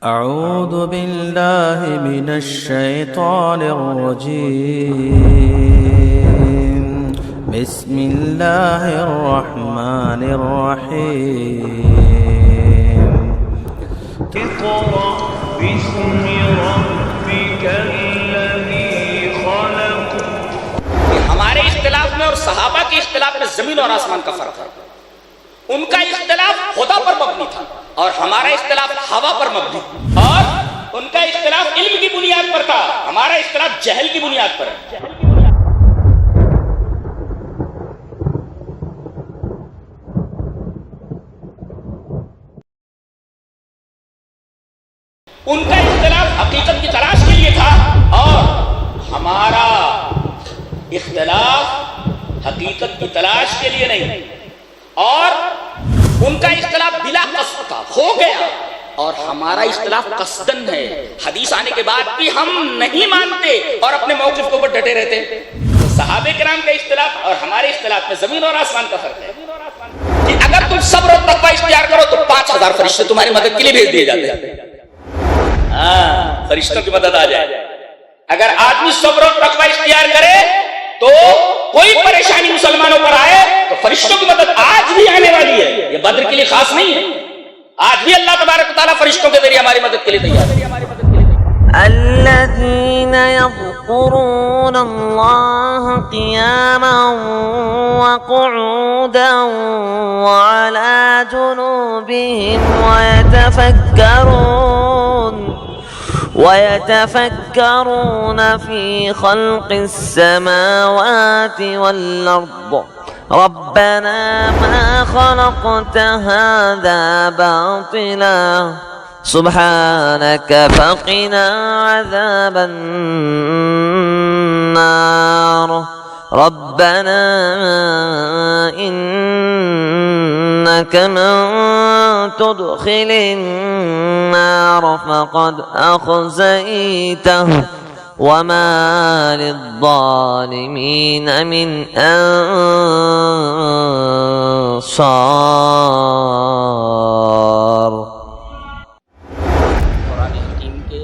أعوذ بالله من الشيطان الرجيم. بسم الله الرحمن الرحيم. اقرأ باسم ربك الذي خلق. ہمارے اختلاف میں اور صحابہ کے اختلاف میں زمین اور آسمان کا فرق ہے. ان کا اختلاف خدا پر مبنی تھا اور ہمارا اختلاف ہوا پر مبنی، اور ان کا اختلاف علم کی بنیاد پر تھا، ہمارا اختلاف جہل کی بنیاد پر ہے. ان کا اختلاف حقیقت کی تلاش کے لیے تھا اور ہمارا اختلاف حقیقت کی تلاش کے لیے نہیں. اور ان کا اختلاف بلا قصد تھا، ہو گیا، اور ہمارا اختلاف قصدن ہے. حدیث آنے کے بعد بھی ہم نہیں مانتے اور اپنے موقف کے اوپر ڈٹے رہتے. تو صحابہ کرام کا اختلاف اور ہمارے اختلاف میں زمین اور آسمان کا فرق ہے کہ اگر تم صبر اور تقوی اختیار کرو تو 5000 فرشتے تمہاری مدد کے لیے بھیج دیے جاتے ہیں. فرشتوں کی مدد آ جائے. اگر آدمی صبر اور تقوی اختیار کرے تو کوئی پریشانی مسلمانوں پر آئے تو فرشتوں کی مدد آج بھی آنے والی ہے. یہ بدر کے لیے خاص نہیں ہے، آج بھی اللہ تبارک و تعالیٰ فرشتوں کے ذریعے ہماری مدد کے لیے تیار ہے. الذين يذكرون الله قياما وقعودا وعلى جنوبهم ويتفكرون في خلق السماوات والأرض ربنا ما خلقت هذا باطلا سبحانك فقنا عذاب النار ربنا إنك من تدخل النار فقد أخزيته وما للظالمين من أنصار. قرآن حکیم کے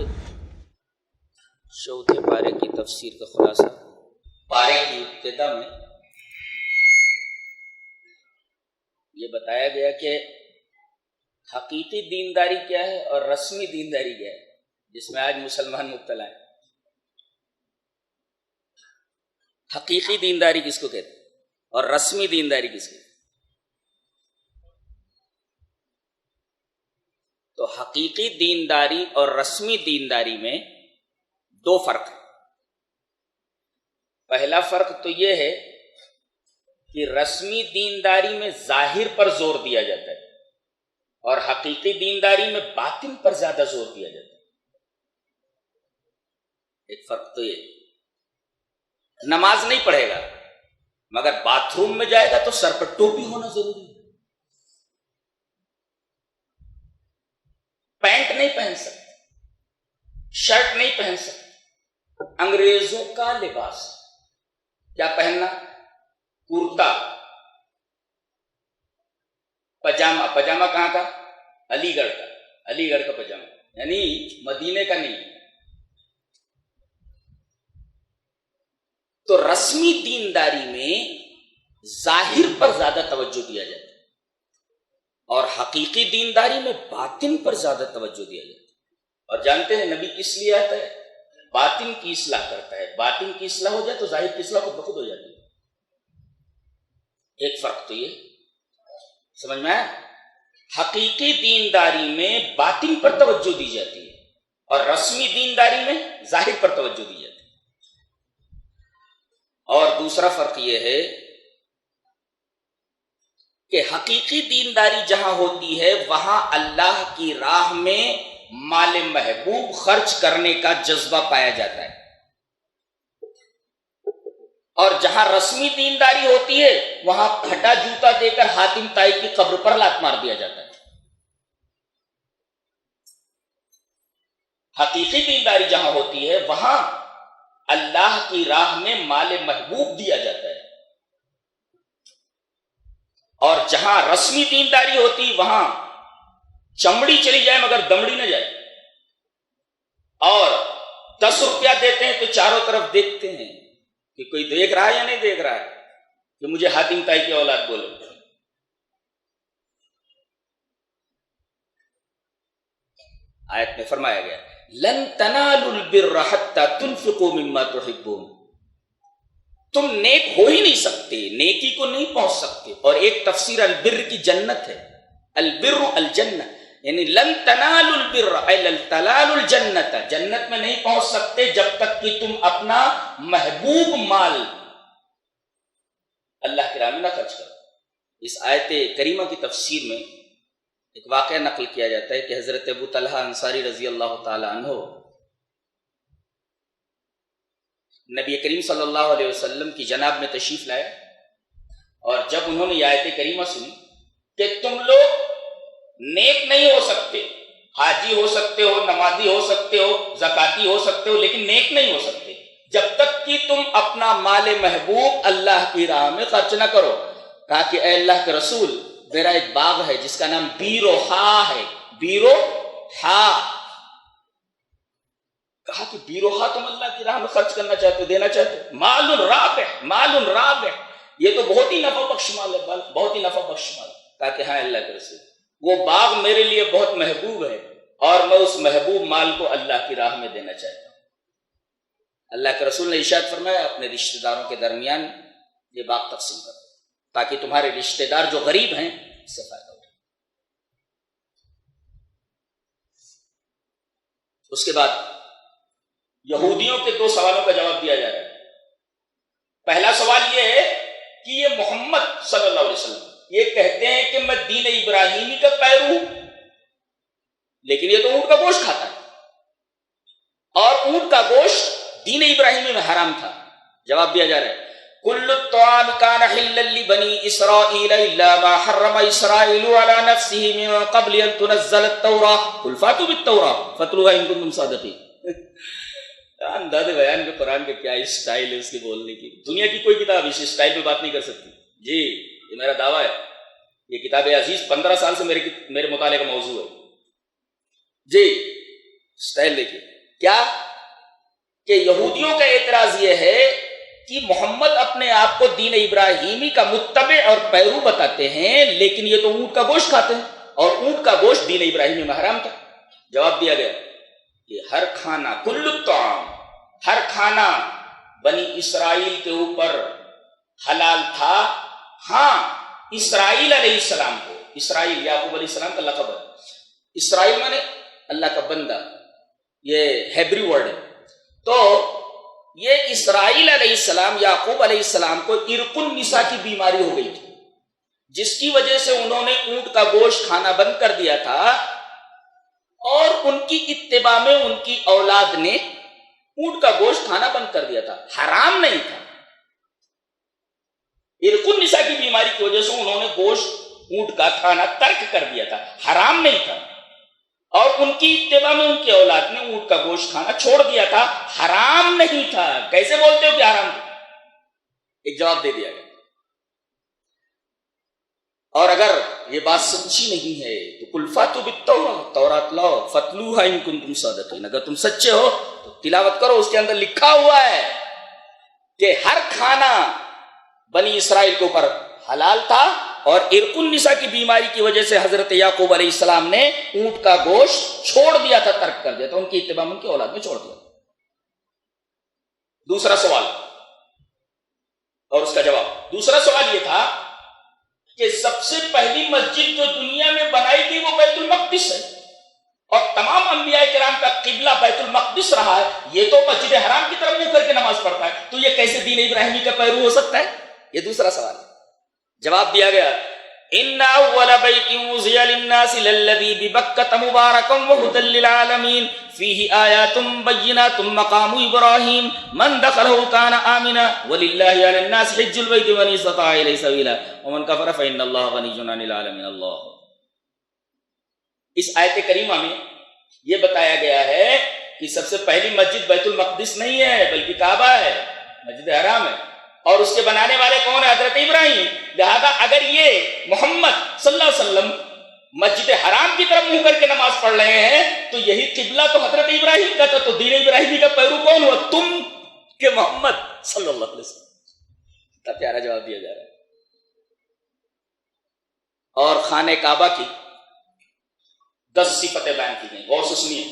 چوتھے پارے کی تفسیر کا خلاصہ. پارے کی ابتدا میں یہ بتایا گیا کہ حقیقی دینداری کیا ہے اور رسمی دینداری کیا ہے، جس میں آج مسلمان مبتلا ہیں. حقیقی دینداری کس کو کہتے ہیں اور رسمی دینداری کس کو کہتے ہیں؟ تو حقیقی دینداری اور رسمی دینداری میں دو فرق ہیں. پہلا فرق تو یہ ہے کہ رسمی دینداری میں ظاہر پر زور دیا جاتا ہے اور حقیقی دینداری میں باطن پر زیادہ زور دیا جاتا ہے. ایک فرق تو یہ، نماز نہیں پڑھے گا مگر باتھ روم میں جائے گا تو سر پر ٹوپی ہونا ضروری ہے. پینٹ نہیں پہن سکتے، شرٹ نہیں پہن سکتے. انگریزوں کا لباس کیا پہننا؟ کرتا، پجامہ. پجامہ کہاں کا؟ علی گڑھ کا. علی گڑھ کا پجامہ، یعنی مدینے کا نہیں. تو رسمی دینداری میں ظاہر پر زیادہ توجہ دیا جاتا ہے اور حقیقی دینداری میں باطن پر زیادہ توجہ دیا جاتا ہے. اور جانتے ہیں نبی کس لیے آتا ہے؟ باطن کی اصلاح کرتا ہے. باطن کی اصلاح ہو جائے تو ظاہر کی اصلاح خود بخود ہو جاتی ہے. ایک فرق تو یہ سمجھ میں آیا. حقیقی دینداری میں باطن پر توجہ دی جاتی ہے اور رسمی دینداری میں ظاہر پر توجہ دی جاتی ہے. اور دوسرا فرق یہ ہے کہ حقیقی دینداری جہاں ہوتی ہے وہاں اللہ کی راہ میں مال محبوب خرچ کرنے کا جذبہ پایا جاتا ہے، اور جہاں رسمی دینداری ہوتی ہے وہاں پھٹا جوتا دے کر حاتم طائی کی قبر پر لات مار دیا جاتا ہے. حقیقی دینداری جہاں ہوتی ہے وہاں اللہ کی راہ میں مال محبوب دیا جاتا ہے، اور جہاں رسمی دینداری ہوتی وہاں چمڑی چلی جائے مگر دمڑی نہ جائے. اور 10 روپیہ دیتے ہیں تو چاروں طرف دیکھتے ہیں کہ کوئی دیکھ رہا ہے یا نہیں دیکھ رہا ہے کہ مجھے حاتم طائی کی اولاد بولو. آیت میں فرمایا گیا لن تنالوا البر حتى تنفقوا مما تحبون. تم نیک ہو ہی نہیں سکتے، نیکی کو نہیں پہنچ سکتے. اور ایک تفسیر البر کی جنت ہے، البر الجنہ، یعنی لن تنالوا البر اے لن تنالوا الجنت، جنت میں نہیں پہنچ سکتے جب تک کہ تم اپنا محبوب مال اللہ کی راہ میں نہ خرچ کرو. اس آیت کریمہ کی تفسیر میں ایک واقعہ نقل کیا جاتا ہے کہ حضرت ابو طلحہ انصاری رضی اللہ تعالی عنہ نبی کریم صلی اللہ علیہ وسلم کی جناب میں تشریف لائے، اور جب انہوں نے یہ آیت کریمہ سنی کہ تم لوگ نیک نہیں ہو سکتے، حاجی ہو سکتے ہو، نمازی ہو سکتے ہو، زکاتی ہو سکتے ہو، لیکن نیک نہیں ہو سکتے جب تک کہ تم اپنا مال محبوب اللہ کی راہ میں خرچ نہ کرو. کہا کہ اے اللہ کے رسول، میرا ایک باغ ہے جس کا نام بیروحا ہے. بیروحا، کہا کہ بیروحا تم اللہ کی راہ میں خرچ کرنا چاہتے ہو، دینا چاہتے ہو. مال رابح، مال رابح، یہ تو بہت ہی نفع بخش مال ہے، بہت ہی نفع بخش مال. کہا کہ ہاں اللہ کے رسول، وہ باغ میرے لیے بہت محبوب ہے اور میں اس محبوب مال کو اللہ کی راہ میں دینا چاہتا ہوں. اللہ کے رسول نے ارشاد فرمایا اپنے رشتہ داروں کے درمیان یہ باغ تقسیم کرو تاکہ تمہارے رشتہ دار جو غریب ہیں اس سے فائدہ اٹھائیں. اس کے بعد یہودیوں کے 2 سوالوں کا جواب دیا جا رہا ہے. پہلا سوال یہ ہے کہ یہ محمد صلی اللہ علیہ وسلم یہ کہتے ہیں کہ میں دین ابراہیمی کا پیرو ہوں، لیکن یہ تو اونٹ کا گوشت کھاتا ہے اور اونٹ کا گوشت دین ابراہیمی میں حرام تھا. جواب دیا جا رہا ہے کل الطعام كان حلا لبني اسرائيل الا ما حرم اسرائيل على نفسه من قبل ان تنزل التوراة قل فاتوا بالتوراة فاتلوها ان كنتم صادقين. انداز بیان کے قرآن کا کیا اسٹائل ہے اس کے بولنے کی. دنیا کی کوئی کتاب اس اسٹائل پہ بات نہیں کر سکتی. جی یہ میرا دعویٰ ہے، یہ کتاب عزیز 15 سال سے میرے مطالعے کا موضوع ہے. جی اسٹائل دیکھیے کیا کہ یہودیوں کا اعتراض یہ ہے کہ محمد اپنے آپ کو دین ابراہیمی کا متبع اور پیرو بتاتے ہیں، لیکن یہ تو اونٹ کا گوشت کھاتے ہیں اور اونٹ کا گوشت دین ابراہیمی میں حرام تھا. جواب دیا گیا کہ ہر کھانا، کل الطعام، ہر کھانا بنی اسرائیل کے اوپر حلال تھا. ہاں اسرائیل علیہ السلام کو، اسرائیل یعقوب علیہ السلام کا لقب ہے. اسرائیل مانے اللہ کا بندہ، یہ ہیبری ورڈ ہے. تو یہ اسرائیل علیہ السلام، یعقوب علیہ السلام کو عرق النساء کی بیماری ہو گئی تھی، جس کی وجہ سے انہوں نے اونٹ کا گوشت کھانا بند کر دیا تھا، اور ان کی اتباع میں ان کی اولاد نے اونٹ کا گوشت کھانا بند کر دیا تھا. حرام نہیں تھا، عرق النساء کی بیماری کی وجہ سے انہوں نے گوشت اونٹ کا کھانا ترک کر دیا تھا، حرام نہیں تھا. اور ان کی اتباع میں ان کی اولاد نے اونٹ کا گوشت کھانا چھوڑ دیا تھا، حرام نہیں تھا. کیسے بولتے ہو کہ حرام تھا؟ ایک جواب دے دیا گیا. اور اگر یہ بات سچی نہیں ہے تو قل فاتوا بالتوراۃ، تورات لاؤ، فتلوها ان کنتم صادقین، اگر تم سچے ہو تو تلاوت کرو، اس کے اندر لکھا ہوا ہے کہ ہر کھانا بنی اسرائیل کے اوپر حلال تھا، اور عرق النساء کی بیماری کی وجہ سے حضرت یعقوب علیہ السلام نے اونٹ کا گوشت چھوڑ دیا تھا، ترک کر دیا تھا، ان کی اتباع میں ان کی اولاد میں چھوڑ دیا. دوسرا سوال اور اس کا جواب. دوسرا سوال یہ تھا کہ سب سے پہلی مسجد جو دنیا میں بنائی گئی وہ بیت المقدس ہے، اور تمام انبیاء کرام کا قبلہ بیت المقدس رہا ہے. یہ تو مسجد حرام کی طرف منہ کر کے نماز پڑھتا ہے، تو یہ کیسے دین ابراہیمی کا پیرو ہو سکتا ہے؟ یہ دوسرا سوال ہے. جواب دیا گیا ان اول بیت وضع للناس للذی ببکۃ مبارکا وہدی للعالمین فیہ آیات بینات مقام ابراہیم من دخلہ کان آمنا وللہ علی الناس حج البیت من استطاع الیہ سبیلا ومن کفر فإن اللہ غنی عن العالمین. اللہ. اس آیت کریمہ میں یہ بتایا گیا ہے کہ سب سے پہلی مسجد بیت المقدس نہیں ہے بلکہ کعبہ ہے، مسجد حرام ہے، اور اس کے بنانے والے کون ہیں؟ حضرت ابراہیم. لہذا اگر یہ محمد صلی اللہ علیہ وسلم مسجد حرام کی طرف منہ کر کے نماز پڑھ رہے ہیں تو یہی قبلہ تو حضرت ابراہیم کا تھا، تو دین ابراہیمی کا پیرو کون ہوا؟ تم کہ محمد صلی اللہ علیہ وسلم۔ کتنا پیارا جواب دیا جا رہا ہے۔ اور خانہ کعبہ کی 10 صفتیں بیان کی گئی، غور سے سنیے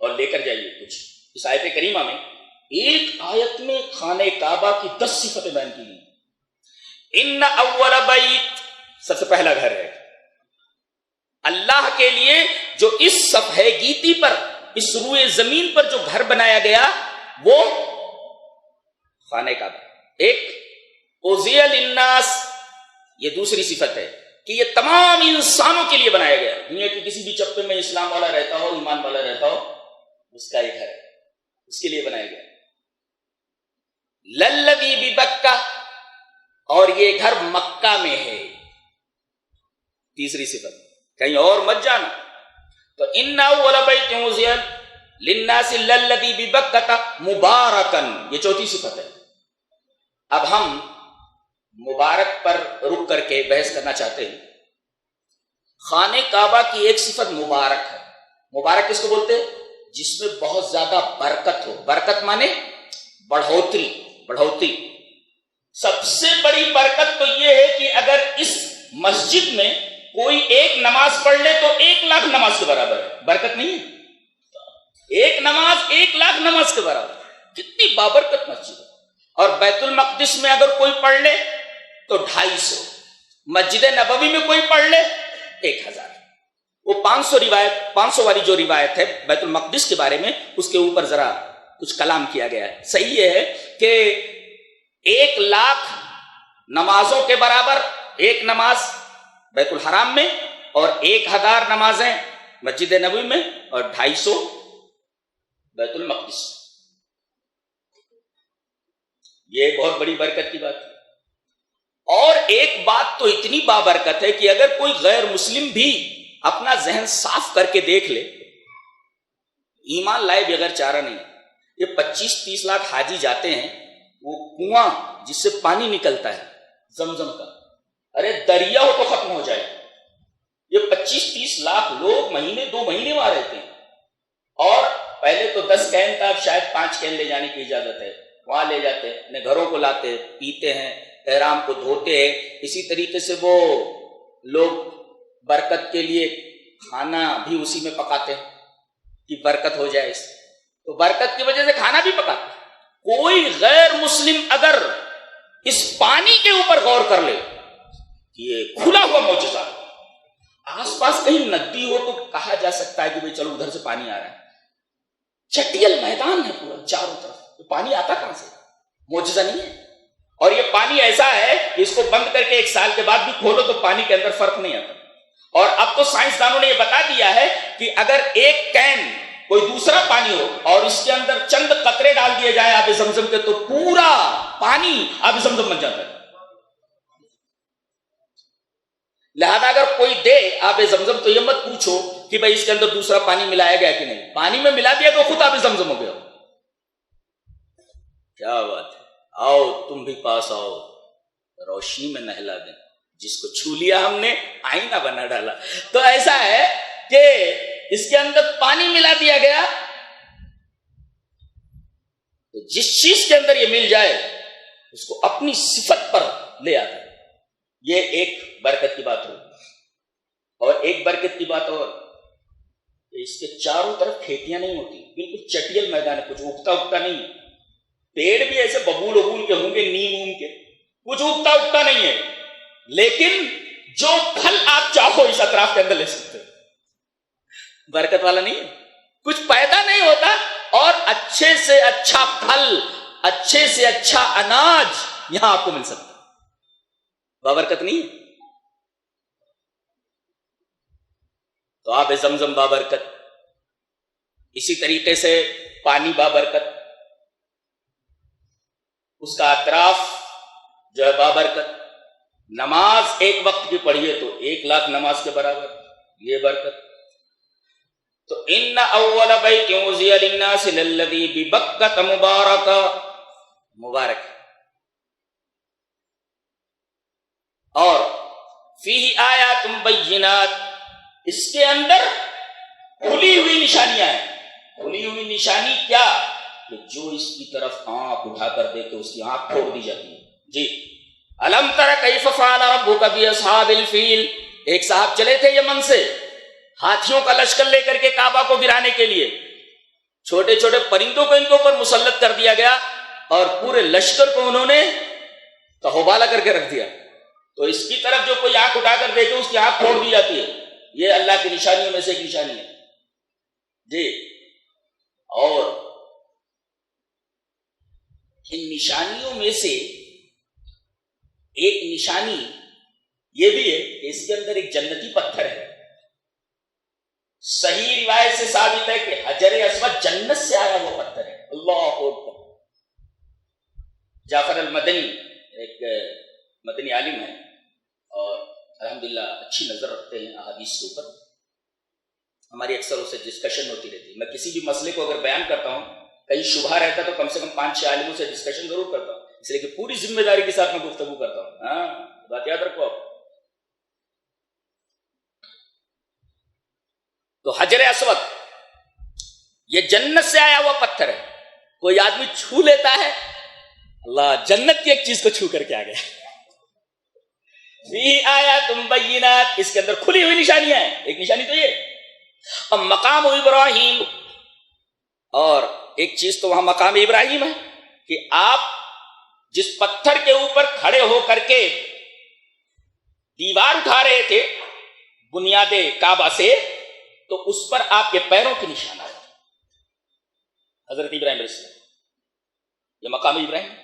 اور لے کر جائیے کچھ۔ اس آیت کریمہ میں ایک آیت میں خانہ کعبہ کی 10 صفتیں بیان کی گئی۔ ان اول بیت، سب سے پہلا گھر ہے اللہ کے لیے جو اس صفحہ گیتی پر، اس روئے زمین پر جو گھر بنایا گیا وہ خانہ کعبہ۔ ایک اوزیع للناس، یہ دوسری صفت ہے کہ یہ تمام انسانوں کے لیے بنایا گیا۔ دنیا کے کسی بھی چپے میں اسلام والا رہتا ہو، ایمان والا رہتا ہو، اس کا ایک گھر ہے، اس کے لیے بنایا گیا۔ للذی ببکہ، اور یہ گھر مکہ میں ہے، تیسری صفت، کہیں اور مت جانا۔ تو ان اول بیت وضع للناس للذی ببکہ مبارکا، یہ چوتھی صفت ہے۔ اب ہم مبارک پر رک کر کے بحث کرنا چاہتے ہیں۔ خانہ کعبہ کی ایک صفت مبارک ہے۔ مبارک کس کو بولتے ہیں؟ جس میں بہت زیادہ برکت ہو۔ برکت مانے بڑھوتری، بڑھوتری۔ سب سے بڑی برکت تو یہ ہے کہ اگر اس مسجد میں کوئی ایک نماز پڑھ لے تو 1,00,000 نماز کے برابر ہے۔ برکت نہیں ہے؟ ایک نماز 1,00,000 نماز کے برابر۔ کتنی بابرکت مسجد ہے۔ اور بیت المقدس میں اگر کوئی پڑھ لے تو 250، مسجد نبوی میں کوئی پڑھ لے 1,000۔ وہ 500 والی جو روایت ہے بیت المقدس کے بارے میں، اس کے اوپر ذرا کچھ کلام کیا گیا ہے۔ صحیح یہ ہے کہ 1,00,000 نمازوں کے برابر ایک نماز بیت الحرام میں، اور 1,000 نمازیں مسجد نبوی میں، اور 250 بیت المقدس۔ یہ بہت بڑی برکت کی بات ہے۔ اور ایک بات تو اتنی بابرکت ہے کہ اگر کوئی غیر مسلم بھی اپنا ذہن صاف کر کے دیکھ لے، ایمان لائے بغیر چارہ نہیں۔ یہ 25-30 لاکھ حاجی جاتے ہیں، وہ کنواں جس سے پانی نکلتا ہے زمزم کا، ارے دریا ہو تو ختم ہو جائے۔ یہ 25-30 لاکھ لوگ مہینے 2 مہینے وہاں رہتے ہیں، اور پہلے تو 10 کین تھا، اب شاید 5 کین لے جانے کی اجازت ہے۔ وہاں لے جاتے ہیں، اپنے گھروں کو لاتے، پیتے ہیں، احرام کو دھوتے ہیں۔ اسی طریقے سے وہ لوگ برکت کے لیے کھانا بھی اسی میں پکاتے ہیں کہ برکت ہو جائے، تو برکت کی وجہ سے کھانا بھی پکاتے ہیں۔ کوئی غیر مسلم اگر اس پانی کے اوپر غور کر لے، یہ کھلا ہوا معجزہ، آس پاس کہیں ندی ہو تو کہا جا سکتا ہے کہ بھئی چلو ادھر سے پانی آ رہا ہے۔ چٹیل میدان ہے پورا چاروں طرف، تو پانی آتا کہاں سے؟ معجزہ نہیں ہے؟ اور یہ پانی ایسا ہے کہ اس کو بند کر کے 1 سال کے بعد بھی کھولو تو پانی کے اندر فرق نہیں آتا۔ اور اب تو سائنسدانوں نے یہ بتا دیا ہے کہ اگر ایک کین کوئی دوسرا پانی ہو اور اس کے اندر چند قطرے ڈال دیے جائے آب زمزم کے، تو پورا پانی آب زمزم بن جاتا ہے۔ لہذا اگر کوئی دے آب زمزم تو یہ مت پوچھو کہ بھئی اس کے اندر دوسرا پانی ملایا گیا کہ نہیں، پانی میں ملا دیا تو خود آب زمزم ہو گیا۔ کیا بات ہے! آؤ تم بھی پاس آؤ، روشنی میں نہلا دیں، جس کو چھو لیا ہم نے آئینہ بنا ڈالا۔ تو ایسا ہے کہ اس کے اندر پانی ملا دیا گیا، تو جس چیز کے اندر یہ مل جائے اس کو اپنی صفت پر لے آتا ہے۔ یہ ایک برکت کی بات ہو۔ اور ایک برکت کی بات اور، اس کے چاروں طرف کھیتیاں نہیں ہوتی، بالکل چٹیل میدان ہے، کچھ اگتا نہیں ہے۔ پیڑ بھی ایسے ببول کے ہوں گے، نیم کے، کچھ اگتا نہیں ہے، لیکن جو پھل آپ چاہو اس اطراف کے اندر لے سکتے ہو۔ برکت والا نہیں ہے، کچھ پیدا نہیں ہوتا، اور اچھے سے اچھا پھل، اچھے سے اچھا اناج یہاں آپ کو مل سکتا ہے۔ بابرکت نہیں ہے؟ تو آب زمزم بابرکت، اسی طریقے سے پانی بابرکت، اس کا اطراف جو ہے بابرکت۔ نماز ایک وقت کی پڑھیے تو 1,00,000 نماز کے برابر، یہ برکت۔ تو ان اول بیت وضع للناس للذی ببکۃ مبارکا، مبارک۔ اور فیہ آیات بینات، اس کے اندر کھلی ہوئی نشانیاں ہیں. کھلی ہوئی نشانی کیا؟ کہ جو اس کی طرف آنکھ اٹھا کر دیکھے اس کی آنکھ پھوڑ دی جاتی ہے. جی الم تر کیف فعل ربک باصحاب الفیل. ایک صاحب چلے تھے یمن سے ہاتھیوں کا لشکر لے کر کے کعبہ کو گرانے کے لیے. چھوٹے چھوٹے پرندوں کو ان کے اوپر مسلط کر دیا گیا اور پورے لشکر کو انہوں نے تہوبالا کر کے رکھ دیا. تو اس کی طرف جو کوئی آنکھ اٹھا کر دیکھے اس کی آنکھ پھوڑ دی جاتی ہے. یہ اللہ کی نشانیوں میں سے ایک نشانی ہے. جی اور ان نشانیوں میں سے ایک نشانی یہ بھی ہے کہ اس کے اندر ایک جنتی پتھر ہے. صحیح روایت سے ثابت ہے کہ حجر اسود جنت سے آیا وہ پتھر ہے. اللہ اکبر. جعفر المدنی ایک مدنی عالم ہے اور الحمدللہ اچھی نظر رکھتے ہیں احادیث کے اوپر. ہماری اکثر اس سے ڈسکشن ہوتی رہتی ہے. میں کسی بھی مسئلے کو اگر بیان کرتا ہوں کہیں شبہ رہتا تو کم سے کم 5-6 عالموں سے ڈسکشن ضرور کرتا ہوں, اس لیے کہ پوری ذمہ داری کے ساتھ میں گفتگو کرتا ہوں. ہاں بات یاد رکھو آپ. تو حجر اسود یہ جنت سے آیا ہوا پتھر ہے. کوئی آدمی چھو لیتا ہے, اللہ جنت کی ایک چیز کو چھو کر کے آ گیا. فی آیات بینات, اس کے اندر کھلی ہوئی نشانیاں ہیں. ایک نشانی تو یہ. اب مقام ابراہیم, اور ایک چیز تو وہاں مقام ابراہیم ہے کہ آپ جس پتھر کے اوپر کھڑے ہو کر کے دیوار اٹھا رہے تھے بنیاد کعبہ سے, تو اس پر آپ کے پیروں کے نشانات ہیں. حضرت ابراہیم علیہ السلام, یہ مقام ابراہیم.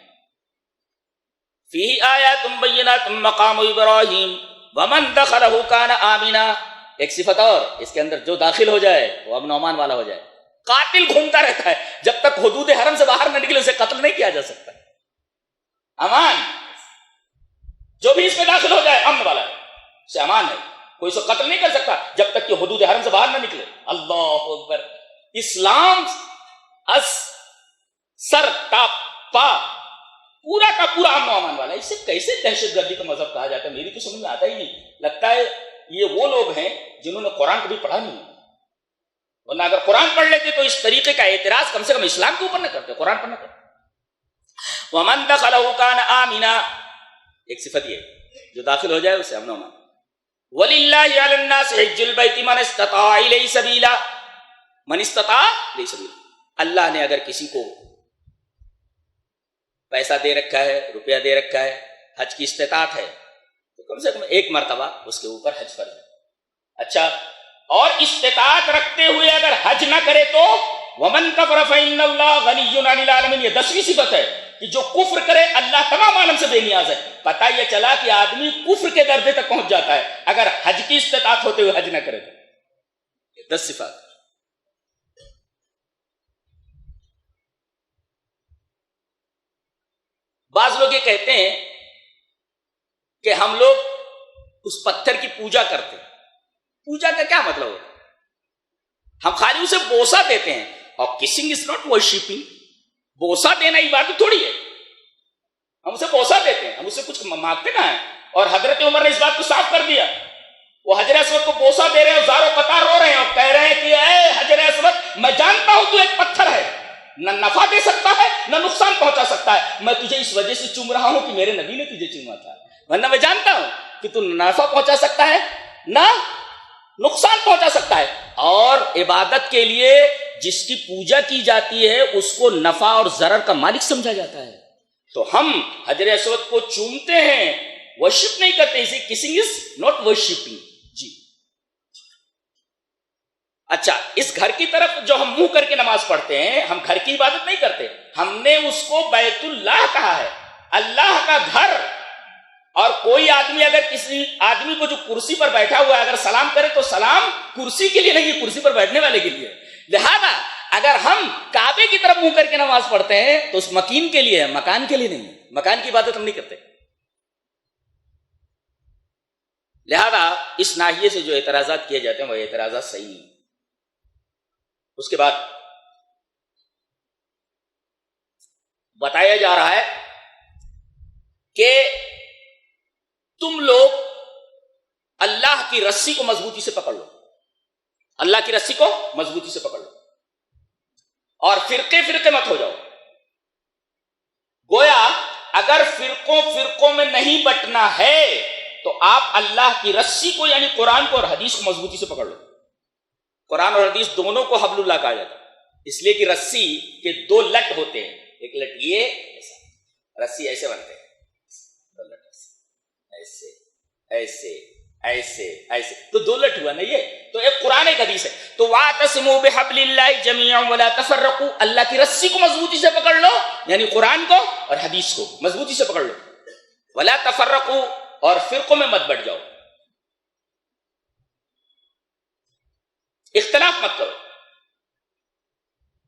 فیہ آیات بینات مقام ابراہیم ومن دخلہ کان آمنا. ایک صفت اور, اس کے اندر جو داخل ہو جائے وہ امن و امان والا ہو جائے. قاتل گھومتا رہتا ہے, جب تک حدود حرم سے باہر نہ نکلے اسے قتل نہیں کیا جا سکتا. امان, جو بھی اس میں داخل ہو جائے امن والا ہے, اسے امان ہے. کوئی اسے قتل نہیں کر سکتا جب تک کہ حدود حرم سے باہر نہ نکلے. اللہ اکبر. اسلام از سر تا پا پورا کا پورا امن و امان والا ہے. اسے کیسے دہشت گردی کا مذہب کہا جاتا ہے میری تو سمجھ میں آتا ہی نہیں. لگتا ہے یہ وہ لوگ ہیں جنہوں نے قرآن کبھی پڑھا نہیں, ورنہ اگر قرآن پڑھ لیتے تو اس طریقے کا اعتراض کم سے کم اسلام کے اوپر نہ کرتے, قرآن پر نہ کرتے. وَمَن دَخَلَهُ كَانَ آمِنًا, ایک صفت یہ جو داخل ہو جائے اسے امن و امان. وَلِلَّهِ عَلَى النَّاسِ حِجُّ الْبَيْتِ مَنِ اسْتَطَاعَ إِلَيْهِ سَبِيلًا. من استطاع إِلَيْهِ سَبِيلًا, اللہ نے اگر کسی کو پیسہ دے رکھا ہے, روپیہ دے رکھا ہے, حج کی استطاعت ہے, تو کم سے کم ایک مرتبہ اس کے اوپر حج فرض ہے. اچھا, اور استطاعت رکھتے ہوئے اگر حج نہ کرے تو وَمَن كَفَرَ فَإِنَّ اللَّهَ غَنِيٌّ عَنِ الْعَالَمِينَ. یہ 10ویں صفت ہے کہ جو کفر کرے اللہ تمام عالم سے بے نیاز ہے. پتہ یہ چلا کہ آدمی کفر کے درجے تک پہنچ جاتا ہے اگر حج کی استطاعت ہوتے ہوئے حج نہ کرے تو. یہ 10 صفات. بعض لوگ یہ کہتے ہیں کہ ہم لوگ اس پتھر کی پوجا کرتے ہیں. پوجا کا کیا مطلب ہے؟ ہم خالی اسے بوسا دیتے ہیں. اور کسنگ از ناٹ ورشپنگ. بوسا دینا عبادت تھوڑی ہے. ہم اسے بوسا دیتے ہیں, ہم اسے کچھ مانگتے نہ ہیں. اور حضرت عمر نے اس بات کو صاف کر دیا. وہ حجر اسود کو بوسا دے رہے ہیں, زار و قطار رو رہے ہیں اور کہہ رہے ہیں کہ اے حجر اسود, میں جانتا ہوں تو ایک پتھر ہے, نہ نفع دے سکتا ہے نہ نقصان پہنچا سکتا ہے. میں تجھے اس وجہ سے چوم رہا ہوں کہ میرے نبی نے تجھے چوما تھا, ورنہ میں جانتا ہوں کہ تو نفع پہنچا سکتا ہے نہ نقصان پہنچا سکتا ہے. اور عبادت کے لیے جس کی پوجا کی جاتی ہے اس کو نفع اور ضرر کا مالک سمجھا جاتا ہے. تو ہم حجر اسود کو چومتے ہیں, ورشپ نہیں کرتے. اسے کسنگ از ناٹ ورشپنگ. جی اچھا, اس گھر کی طرف جو ہم منہ کر کے نماز پڑھتے ہیں, ہم گھر کی عبادت نہیں کرتے, ہم نے اس کو بیت اللہ کہا ہے, اللہ کا گھر. اور کوئی آدمی اگر کسی آدمی کو جو کرسی پر بیٹھا ہوا ہے اگر سلام کرے تو سلام کرسی کے لیے نہیں, کرسی پر بیٹھنے والے کے لیے. لہذا اگر ہم کعبے کی طرف منہ کر کے نماز پڑھتے ہیں تو اس مکین کے لیے ہے, مکان کے لیے نہیں. مکان کی عبادت ہم نہیں کرتے. لہذا اس ناحیے سے جو اعتراضات کیے جاتے ہیں وہ اعتراضات صحیح نہیں. اس کے بعد بتایا جا رہا ہے کہ تم لوگ اللہ کی رسی کو مضبوطی سے پکڑ لو. اللہ کی رسی کو مضبوطی سے پکڑ لو اور فرقے فرقے مت ہو جاؤ. گویا اگر فرقوں میں نہیں بٹنا ہے تو آپ اللہ کی رسی کو یعنی قرآن کو اور حدیث کو مضبوطی سے پکڑ لو. قرآن اور حدیث دونوں کو حبل اللہ کہا جاتا ہے، اس لیے کہ رسی کے دو لٹ ہوتے ہیں، ایک لٹ یہ ایسا، رسی ایسے بنتے ہیں، دو لٹ ایسے ایسے ایسے ایسے، تو دو لٹ ہوا نا یہ. تو ایک قرآن ایک حدیث ہے. تو واعتصموا بحبل اللہ جميعا ولا تفرقوا، اللہ کی رسی کو مضبوطی سے پکڑ لو یعنی قرآن کو اور حدیث کو مضبوطی سے پکڑ لو. ولا تفرقوا، اور فرقوں میں مت بٹ جاؤ، اختلاف مت کرو.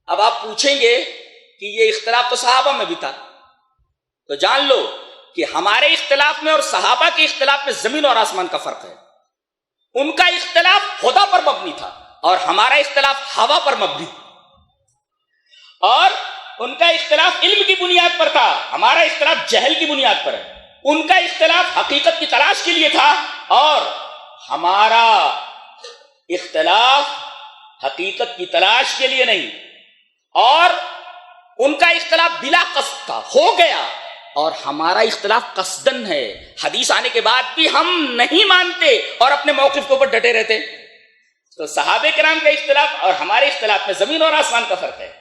اب آپ پوچھیں گے کہ یہ اختلاف تو صحابہ میں بھی تھا، تو جان لو کہ ہمارے اختلاف میں اور صحابہ کے اختلاف میں زمین اور آسمان کا فرق ہے. ان کا اختلاف خدا پر مبنی تھا اور ہمارا اختلاف ہوا پر مبنی تھا، اور ان کا اختلاف علم کی بنیاد پر تھا، ہمارا اختلاف جہل کی بنیاد پر ہے. ان کا اختلاف حقیقت کی تلاش کے لیے تھا اور ہمارا اختلاف حقیقت کی تلاش کے لیے نہیں. اور ان کا اختلاف بلا قصد تھا، ہو گیا، اور ہمارا اختلاف قصدن ہے. حدیث آنے کے بعد بھی ہم نہیں مانتے اور اپنے موقف کے اوپر ڈٹے رہتے. تو صحابہ کرام کا اختلاف اور ہمارے اختلاف میں زمین اور آسمان کا فرق ہے.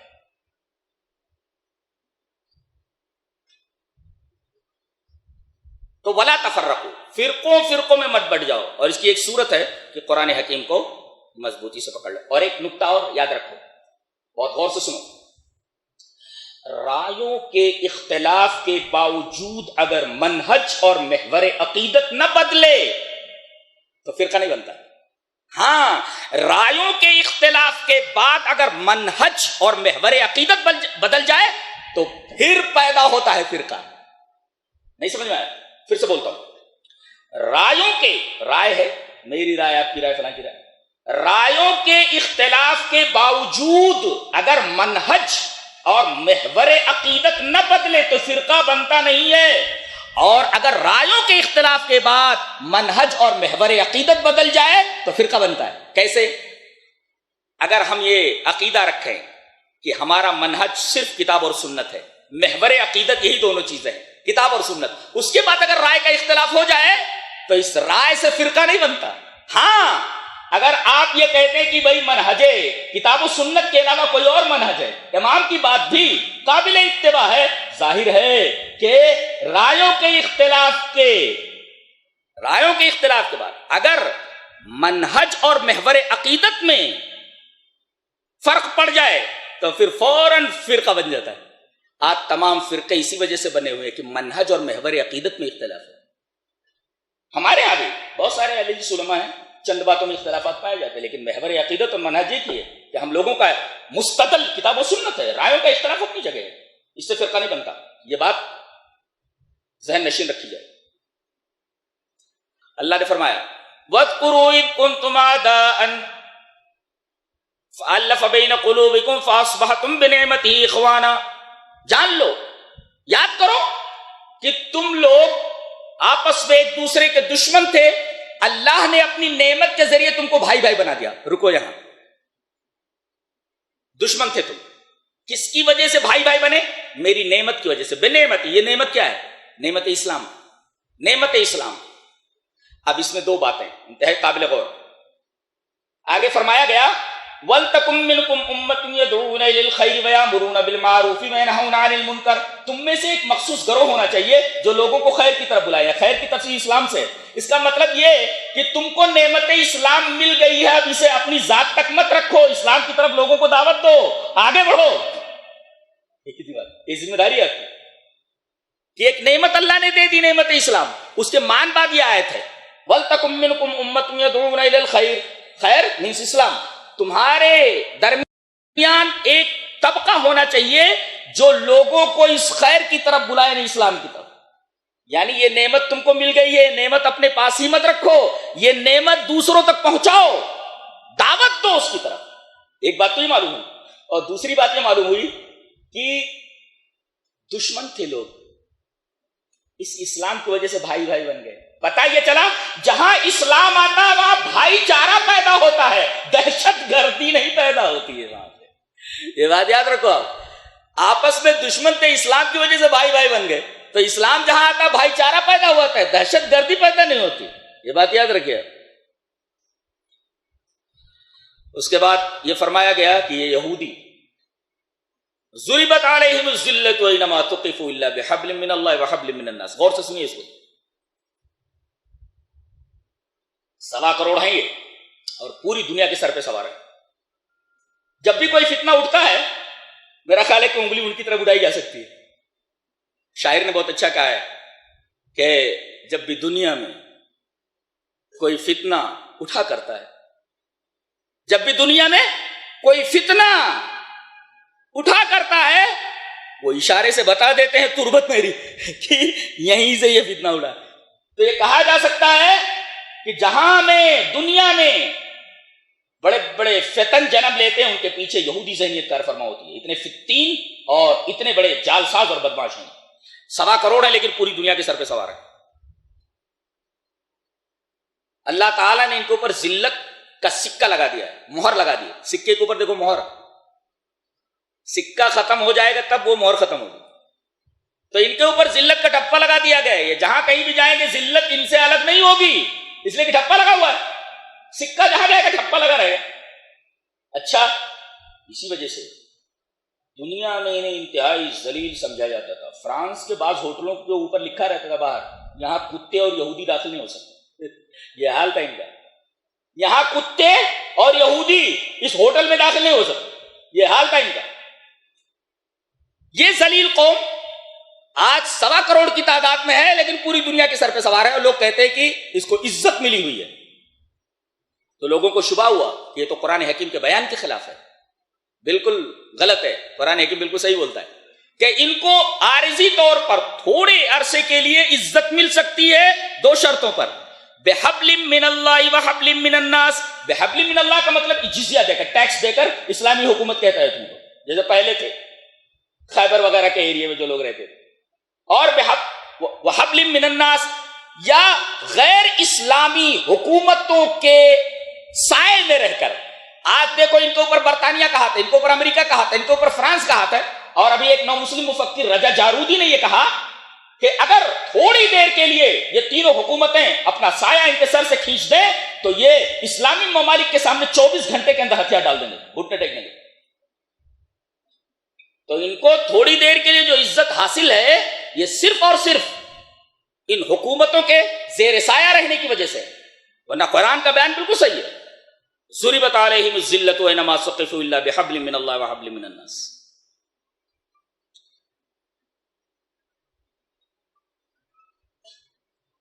تو ولا تفرقوا، فرقوں میں مت بٹ جاؤ. اور اس کی ایک صورت ہے کہ قرآن حکیم کو مضبوطی سے پکڑ لو. اور ایک نکتہ اور یاد رکھو، بہت غور سے سنو. رائوں کے اختلاف کے باوجود اگر منہج اور محور عقیدت نہ بدلے تو فرقہ نہیں بنتا. ہاں، رائوں کے اختلاف کے بعد اگر منہج اور محور عقیدت بدل جائے تو پھر پیدا ہوتا ہے فرقہ. نہیں سمجھ میں آیا؟ پھر سے بولتا ہوں. رائوں کے، رائے ہے میری رائے، آپ کی رائے، فلاں کی رائے، رائوں کے اختلاف کے باوجود اگر منہج اور محور عقیدت نہ بدلے تو فرقہ بنتا نہیں ہے. اور اگر رائوں کے اختلاف کے بعد منہج اور محور عقیدت بدل جائے تو فرقہ بنتا ہے. کیسے؟ اگر ہم یہ عقیدہ رکھیں کہ ہمارا منہج صرف کتاب اور سنت ہے، محور عقیدت یہی دونوں چیزیں ہیں، کتاب اور سنت، اس کے بعد اگر رائے کا اختلاف ہو جائے تو اس رائے سے فرقہ نہیں بنتا. ہاں، اگر آپ یہ کہتے ہیں کہ بھائی منہج کتاب و سنت کے علاوہ کوئی اور منہج ہے، امام کی بات بھی قابل اتباع ہے، ظاہر ہے کہ رائوں کے اختلاف کے بعد اگر منہج اور محور عقیدت میں فرق پڑ جائے تو پھر فوراً فرقہ بن جاتا ہے. آج تمام فرقے اسی وجہ سے بنے ہوئے کہ منہج اور محور عقیدت میں اختلاف ہے. ہمارے یہاں بھی بہت سارے اہل حدیث علماء ہیں، چند باتوں میں اختلافات پائے جاتے ہیں، لیکن محور عقیدت اور منہج ایک ہی ہے کہ ہم لوگوں کا مستقل کتاب و سنت ہے. رائوں کا اختلاف اپنی جگہ ہے، اس سے فرقہ نہیں بنتا. یہ بات ذہن نشین رکھی جائے. اللہ نے فرمایا وَاذْكُرُوا إِذْ كُنْتُمْ أَعْدَاءً فَأَلَّفَ بَيْنَ قُلُوبِكُمْ فَأَصْبَحْتُمْ بِنِعْمَتِهِ إِخْوَانًا. جان لو، یاد کرو کہ تم لوگ آپس میں ایک دوسرے کے دشمن تھے، اللہ نے اپنی نعمت کے ذریعے تم کو بھائی بھائی بنا دیا. رکو، یہاں دشمن تھے تم، کس کی وجہ سے بھائی بھائی بنے؟ میری نعمت کی وجہ سے. بے نعمت، یہ نعمت کیا ہے؟ نعمت اسلام. نعمت اسلام. اب اس میں دو باتیں انتہائی قابل غور. آگے فرمایا گیا وَلْتَكُمْ مِنْكُمْ أُمَّةٌ يَدْعُونَ إِلَى الْخَيْرِ وَيَأْمُرُونَ بِالْمَعْرُوفِ وَيَنْهَوْنَ عَنِ الْمُنْكَرِ. تم میں سے ایک مخصوص گروہ ہونا چاہیے جو لوگوں کو خیر کی طرف بلائے. خیر کی تفسیر اسلام سے، اس کا مطلب یہ کہ تم کو نعمت اسلام مل گئی ہے، اب اسے اپنی ذات تک مت رکھو، اسلام کی طرف لوگوں کو دعوت دو، آگے بڑھو. یہ ذمہ داری ہے کہ ایک نعمت اللہ نے دے دی، نعمت اسلام، اس کے مان بعد یہ آیت ہے وَلْتَكُمْ مِنْكُمْ أُمَّةٌ يَدْعُونَ إِلَى الْخَيْرِ. خیر مینس اسلام. تمہارے درمیان ایک طبقہ ہونا چاہیے جو لوگوں کو اس خیر کی طرف بلائے، نہیں اسلام کی طرف. یعنی یہ نعمت تم کو مل گئی ہے، نعمت اپنے پاس ہی مت رکھو، یہ نعمت دوسروں تک پہنچاؤ، دعوت دو اس کی طرف. ایک بات تو یہ معلوم ہوئی، اور دوسری بات یہ معلوم ہوئی کہ دشمن تھے لوگ، اس اسلام کی وجہ سے بھائی بھائی بن گئے. پتہ یہ چلا جہاں اسلام آتا ہے وہاں بھائی چارہ پیدا ہوتا ہے، دہشت یہ بات یاد رکھو آپ، آپس میں دشمن تھے، اسلام کی وجہ سے بھائی بھائی بن گئے. تو اسلام جہاں آتا بھائی چارہ پیدا ہوا تھا، دہشت گردی پیدا نہیں ہوتی. یہ بات یاد رکھیے. اس کے بعد یہ فرمایا گیا کہ یہ یہودی ضربت علیہم الذلۃ اینما ثقفوا الا بحبل من اللہ وحبل من الناس. غور سے سنیے اس کو. 1.25 کروڑ ہیں یہ اور پوری دنیا کے سر پہ سوار ہے. جب بھی کوئی فتنہ اٹھتا ہے میرا خیال ہے کہ انگلی ان کی طرف اٹھائی جا سکتی ہے. شاعر نے بہت اچھا کہا ہے کہ جب بھی دنیا میں کوئی فتنہ اٹھا کرتا ہے، جب بھی دنیا میں کوئی فتنہ اٹھا کرتا ہے، وہ اشارے سے بتا دیتے ہیں تربت میری کہ یہیں سے یہ فتنہ اٹھا. تو یہ کہا جا سکتا ہے کہ جہاں میں دنیا میں بڑے بڑے فتن جنم لیتے ہیں ان کے پیچھے یہودی ذہنیت کار فرما ہوتی ہے. اتنے فتین اور اتنے بڑے جالساز اور بدماش ہیں. 1.25 کروڑ ہیں لیکن پوری دنیا کے سر پہ سوار ہے. اللہ تعالیٰ نے ان کے اوپر ذلت کا سکہ لگا دیا ہے، مہر لگا دی ہے. سکے کے اوپر دیکھو مہر، سکہ ختم ہو جائے گا تب وہ مہر ختم ہوگی. تو ان کے اوپر ذلت کا ٹھپا لگا دیا گیا ہے. یہ جہاں کہیں بھی جائیں گے ذلت ان سے الگ نہیں ہوگی، اس لیے کہ ٹھپا لگا ہوا ہے. سکہ جہاں جائے گا ٹھپا لگا رہے گا. اچھا، اسی وجہ سے دنیا میں انہیں انتہائی ذلیل سمجھا جاتا تھا. فرانس کے بعض ہوٹلوں کے اوپر لکھا رہتا تھا باہر، یہاں کتے اور یہودی داخل نہیں ہو سکتے. یہ حال تھا ان کا، یہاں کتے اور یہودی اس ہوٹل میں داخل نہیں ہو سکتے. یہ حال تھا ان کا. یہ ذلیل قوم آج 1.25 کروڑ کی تعداد میں ہے لیکن پوری دنیا کے سر پہ سوار ہے. اور لوگ کہتے ہیں کہ اس کو عزت ملی ہوئی ہے. تو لوگوں کو شبہ ہوا کہ یہ تو قرآن حکیم کے بیان کے خلاف ہے. بالکل غلط ہے. قرآن حکیم بالکل صحیح بولتا ہے کہ ان کو عارضی طور پر تھوڑے عرصے کے لیے عزت مل سکتی ہے 2 شرطوں پر. بحبل من اللہ وحبل من الناس. بحبل من اللہ کا مطلب جزیہ دے کر، ٹیکس دے کر اسلامی حکومت کہتا ہے تم کو، جیسے پہلے تھے خیبر وغیرہ کے ایریے میں جو لوگ رہتے تھے. اور وحبل من الناس، یا غیر اسلامی حکومتوں کے سائے میں رہ کر. آج دیکھو ان کے اوپر برطانیہ کا ہاتھ ہے، ان کے اوپر امریکہ کا ہاتھ ہے، ان کے اوپر فرانس کا ہاتھ ہے. اور ابھی ایک نو مسلم مفکر رجا جارودی نے یہ کہا کہ اگر تھوڑی دیر کے لیے یہ تینوں حکومتیں اپنا سایہ ان کے سر سے کھینچ دیں تو یہ اسلامی ممالک کے سامنے 24 گھنٹے کے اندر ہتھیار ڈال دیں گے، گھٹنے ٹیکنے گے. تو ان کو تھوڑی دیر کے لیے جو عزت حاصل ہے یہ صرف اور صرف ان حکومتوں کے زیر سایہ رہنے کی وجہ سے. ورنہ قرآن کا بیان بالکل صحیح ہے. ضربت علیہم الذلۃ اینما ثقفوا الا بحبل من اللہ وحبل من الناس.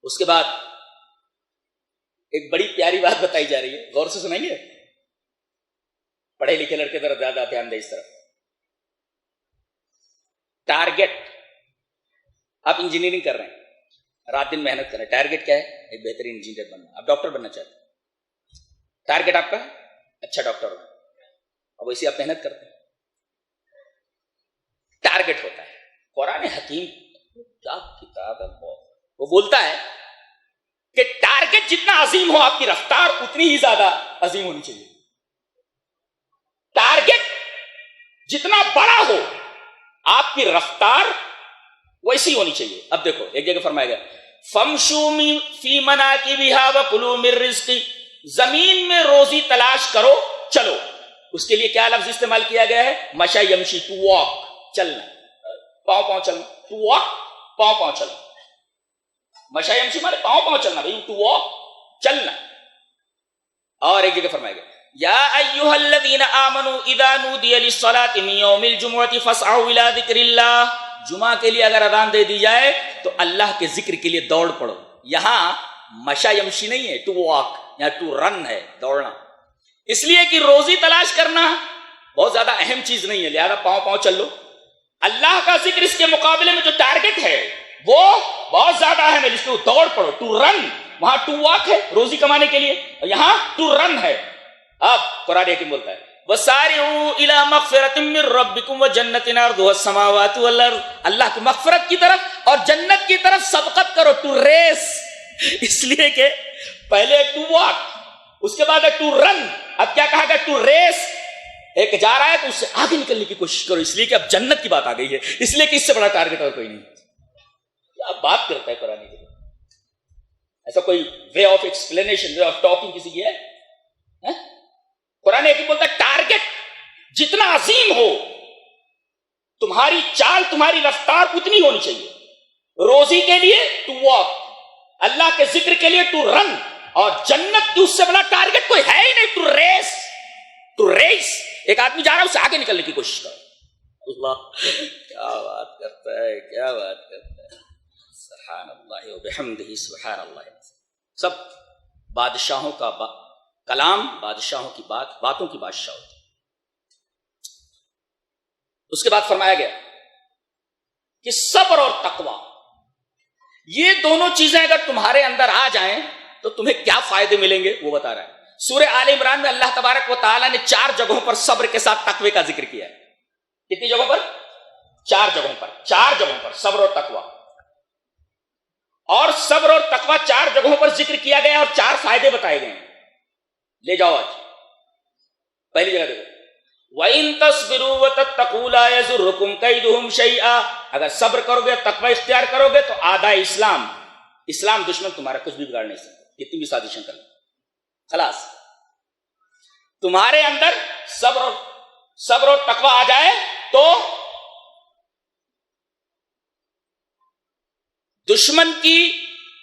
اس کے بعد ایک بڑی پیاری بات بتائی جا رہی ہے، غور سے سنیں گے. پڑھے لکھے لڑکے ذرا زیادہ دھیان دیں اس طرف. ٹارگیٹ، آپ انجینئرنگ کر رہے ہیں، رات دن محنت کر رہے ہیں. ٹارگیٹ کیا ہے؟ ایک بہترین انجینئر بننا. آپ ڈاکٹر بننا چاہتے ہیں، ٹارگیٹ آپ کا اچھا ڈاکٹر ہونا. اب ویسے آپ محنت کرتے ہیں، ٹارگیٹ ہوتا ہے. قرآن حکیم کیا کتاب ہے، وہ بولتا ہے کہ ٹارگیٹ جتنا عظیم ہو آپ کی رفتار اتنی ہی زیادہ عظیم ہونی چاہیے. ٹارگیٹ جتنا بڑا ہو آپ کی رفتار ویسی ہونی چاہیے. اب دیکھو ایک جگہ فرمایا گیا فَامْشُوا فِي مَنَاكِبِهَا وَكُلُوا مِن رِزْقِهِ. زمین میں روزی تلاش کرو، چلو. اس کے لیے کیا لفظ استعمال کیا گیا ہے؟ مشی یمشی، ٹو واک، چلنا، پاؤں پاؤں چلنا. ٹو واک، پاؤں پاؤں چلنا. مشی یمشی مانے پاؤں پاؤں چلنا بھائی، ٹو واک، چلنا. اور ایک جگہ فرمایا گیا یا ایھا الذین آمنوا اذا نودی للصلاۃ من یوم الجمعۃ فاسعوا الی ذکر اللہ. جمعہ کے لیے اگر اذان دے دی جائے تو اللہ کے ذکر کے لیے دوڑ پڑو. یہاں مشی یمشی نہیں ہے، ٹو واک، یہاں ٹو رن ہے، دوڑنا. اس لیے کہ روزی تلاش کرنا بہت زیادہ اہم چیز نہیں ہے، لہذا پاؤں پاؤں چل لو. اللہ کا ذکر اس کے مقابلے میں جو ٹارگٹ ہے وہ بہت زیادہ اہم ہے، جس کو دوڑ پڑو، ٹو رن. وہاں ٹو واک ہے روزی کمانے کے لیے، یہاں ٹو رن ہے. اب قرآن حکیم بولتا ہے وَسَارِعُوا إِلَىٰ مَغْفِرَةٍ مِّن رَّبِّكُمْ وَجَنَّةٍ عَرْضُهَا السَّمَاوَاتُ وَالْأَرْضُ. اللہ کی مغفرت کی طرف اور جنت کی طرف سبقت کرو، ٹو ریس. اس لیے کہ پہلے ٹو واک، اس کے بعد ٹو رن. اب کیا کہا گیا؟ ٹو ریس. ایک جا رہا ہے تو اس سے آگے نکلنے کی کوشش کرو، اس لیے کہ اب جنت کی بات آ گئی ہے، اس لیے کہ اس سے بڑا ٹارگٹ اور کوئی نہیں۔ کیا بات کرتا ہے قرآن کی، ایسا کوئی way of explanation, way of talking کسی کی ہے؟ قرآن ایک ہی بولتا ہے ٹارگٹ جتنا عظیم ہو تمہاری چال، تمہاری رفتار اتنی ہونی چاہیے۔ روزی کے لیے ٹو واک، اللہ کے ذکر کے لیے ٹو رن، اور جنت کی اس سے بڑا ٹارگٹ کوئی ہے ہی نہیں، ٹو ریس۔ ایک آدمی جا رہا ہے، اس سے آگے نکلنے کی کوشش کرو۔ اللہ کیا بات کرتا ہے، کیا بات کرتا ہے، سبحان اللہ و بحمدہ، سبحان اللہ۔ سب بادشاہوں کا کلام، بادشاہوں کی باتوں کی بادشاہ ہوتی ہے۔ اس کے بعد فرمایا گیا کہ صبر اور تقوی، یہ دونوں چیزیں اگر تمہارے اندر آ جائیں تو تمہیں کیا فائدے ملیں گے وہ بتا رہا ہے۔ سورہ آل عمران میں اللہ تبارک و تعالیٰ نے 4 جگہوں پر صبر کے ساتھ تقوی کا ذکر کیا ہے۔ کتنی جگہوں پر؟ 4 جگہوں پر، 4 جگہوں پر صبر اور تقوی، اور صبر اور تقوی 4 جگہوں پر ذکر کیا گیا اور 4 فائدے بتائے گئے ہیں۔ لے جاؤ آج پہلی جگہ دیکھو، وَإِن تَصْبِرُوا وَتَتَّقُوا لَا يَضُرُّكُمْ كَيْدُهُمْ شَيْئًا، اگر صبر کرو گے، تقوی اختیار کرو گے تو اعداء اسلام دشمن تمہارا کچھ بھی بگاڑ نہیں سکتے، کتنی بھی سازشیں کر لیں، خلاص تمہارے اندر صبر اور تقوی آ جائے تو دشمن کی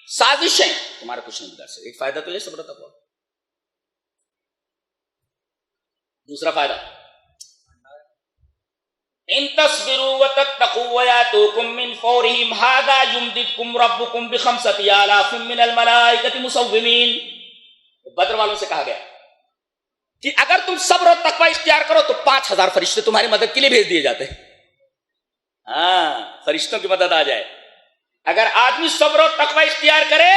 سازشیں تمہارا کچھ نہیں بگاڑ سکتے۔ ایک فائدہ تو یہ صبر و تقوی۔ دوسرا فائدہ، ان تصبروا وتتقوا وياتوكم من فورهم هذا يمددكم ربكم ب5 آلاف من الملائكة مسومين۔ بدر والوں سے کہا گیا کہ اگر تم صبر اور تقوی اختیار کرو تو 5000 فرشتے تمہاری مدد کے لیے بھیج دیے جاتے ہیں۔ ہاں، فرشتوں کی مدد آ جائے۔ اگر آدمی صبر اور تقوی اختیار کرے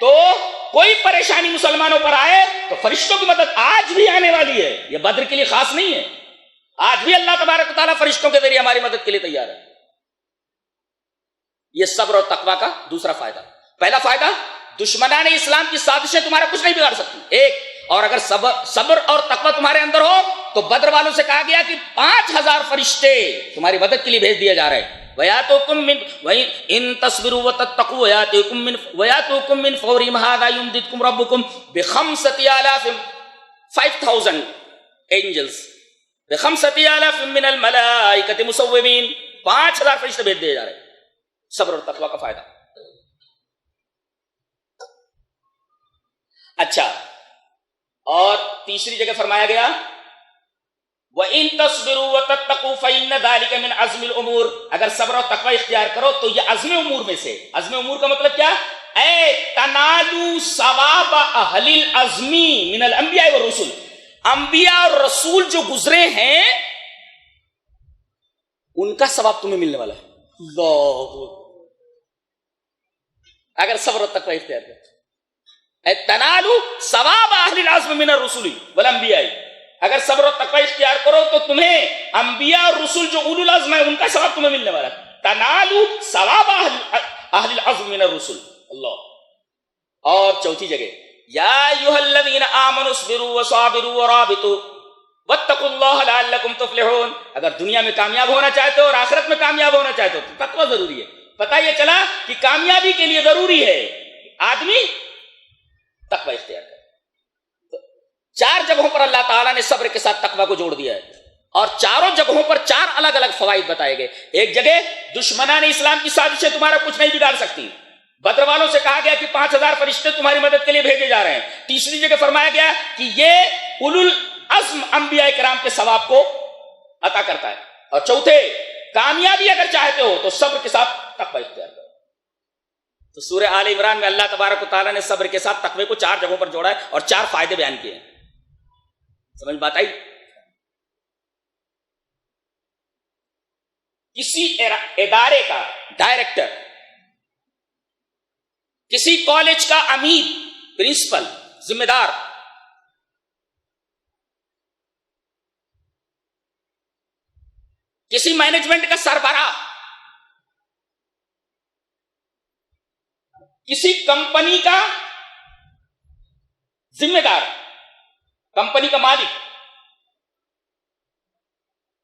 تو کوئی پریشانی مسلمانوں پر آئے تو فرشتوں کی مدد آج بھی آنے والی ہے، یہ بدر کے لیے خاص نہیں ہے، آج بھی اللہ تبارک و تعالیٰ فرشتوں کے ذریعے ہماری مدد کے لیے تیار ہے۔ یہ صبر اور تقوی کا دوسرا فائدہ۔ پہلا فائدہ، دشمنان اسلام کی سازشیں تمہارا کچھ نہیں بگاڑ سکتی، ایک، اور اگر صبر اور تقوی تمہارے اندر ہو تو بدر والوں سے کہا گیا کہ 5000 فرشتے تمہاری مدد کے لیے بھیج دیے جا رہے ہیں۔ وَيَأْتُوكُم مِّن إِن تَصْبِرُوا وَتَتَّقُوا وَيَأْتُوكُم مِّن فَوْرِهِمْ هَٰذَا يُمْدِدْكُمْ رَبُّكُم ب5 آلاف 5000 angels ب5 آلاف من الملائکۃ مسومین، 5000 فرشتے بھیج دیے جا رہے ہیں۔ صبر اور تقوی کا فائدہ۔ اچھا، اور تیسری جگہ فرمایا گیا وَإِن تَصْبِرُوا وَتَتَّقُوا فَإِنَّ ذَلِكَ مِنْ عَزْمِ الْأُمُورِ، اگر صبر اور تقوی اختیار کرو تو یہ عزم امور میں سے، عزم امور کا مطلب کیا؟ اے تنالوا ثواب اہل العزم من الانبیاء والرسل، انبیاء اور رسول جو گزرے ہیں ان کا ثواب تمہیں ملنے والا ہے۔ اللہ، اگر صبر اور تقوی اختیار کرو، اے تنالوا ثواب اہل العزم من الرسل والانبیاء، اگر صبر و تقوی اختیار کرو تو تمہیں انبیاء اور رسول جو اولو العزم ہے ان کا ثواب تمہیں ملنے والا ہے۔ تنالوا ثواب اہل العزم من الرسل، اللہ۔ اور چوتھی جگہ، یا ایھا الذین آمنوا اصبروا وصابروا ورابطوا واتقوا اللہ لعلکم تفلحون، اگر دنیا میں کامیاب ہونا چاہتے ہو اور آخرت میں کامیاب ہونا چاہتے ہو تو تقوی ضروری ہے۔ پتہ یہ چلا کہ کامیابی کے لیے ضروری ہے آدمی تقوی اختیار کرے۔ 4 جگہوں پر اللہ تعالیٰ نے صبر کے ساتھ تقوی کو جوڑ دیا ہے، اور چاروں جگہوں پر 4 الگ الگ فوائد بتائے گئے۔ ایک جگہ، دشمنان اسلام کی سازشیں تمہارا کچھ نہیں بگاڑ سکتی، بدر والوں سے کہا گیا کہ 5000 فرشتے تمہاری مدد کے لیے بھیجے جا رہے ہیں۔ تیسری جگہ فرمایا گیا کہ یہ اولو العزم انبیاء کرام کے ثواب کو عطا کرتا ہے، اور چوتھے، کامیابی اگر چاہتے ہو تو صبر کے ساتھ تقوی اختیار کرو۔ تو سورہ آل عمران میں اللہ تبارک و تعالیٰ نے صبر کے ساتھ تقوی کو 4 جگہوں پر جوڑا ہے اور 4 فائدے بیان کیے ہیں۔ سمجھ بات آئی؟ کسی ادارے کا ڈائریکٹر، کسی کالج کا امید، پرنسپل، ذمہ دار، کسی مینجمنٹ کا سربراہ، کسی کمپنی کا ذمہ دار، کمپنی کا مالک،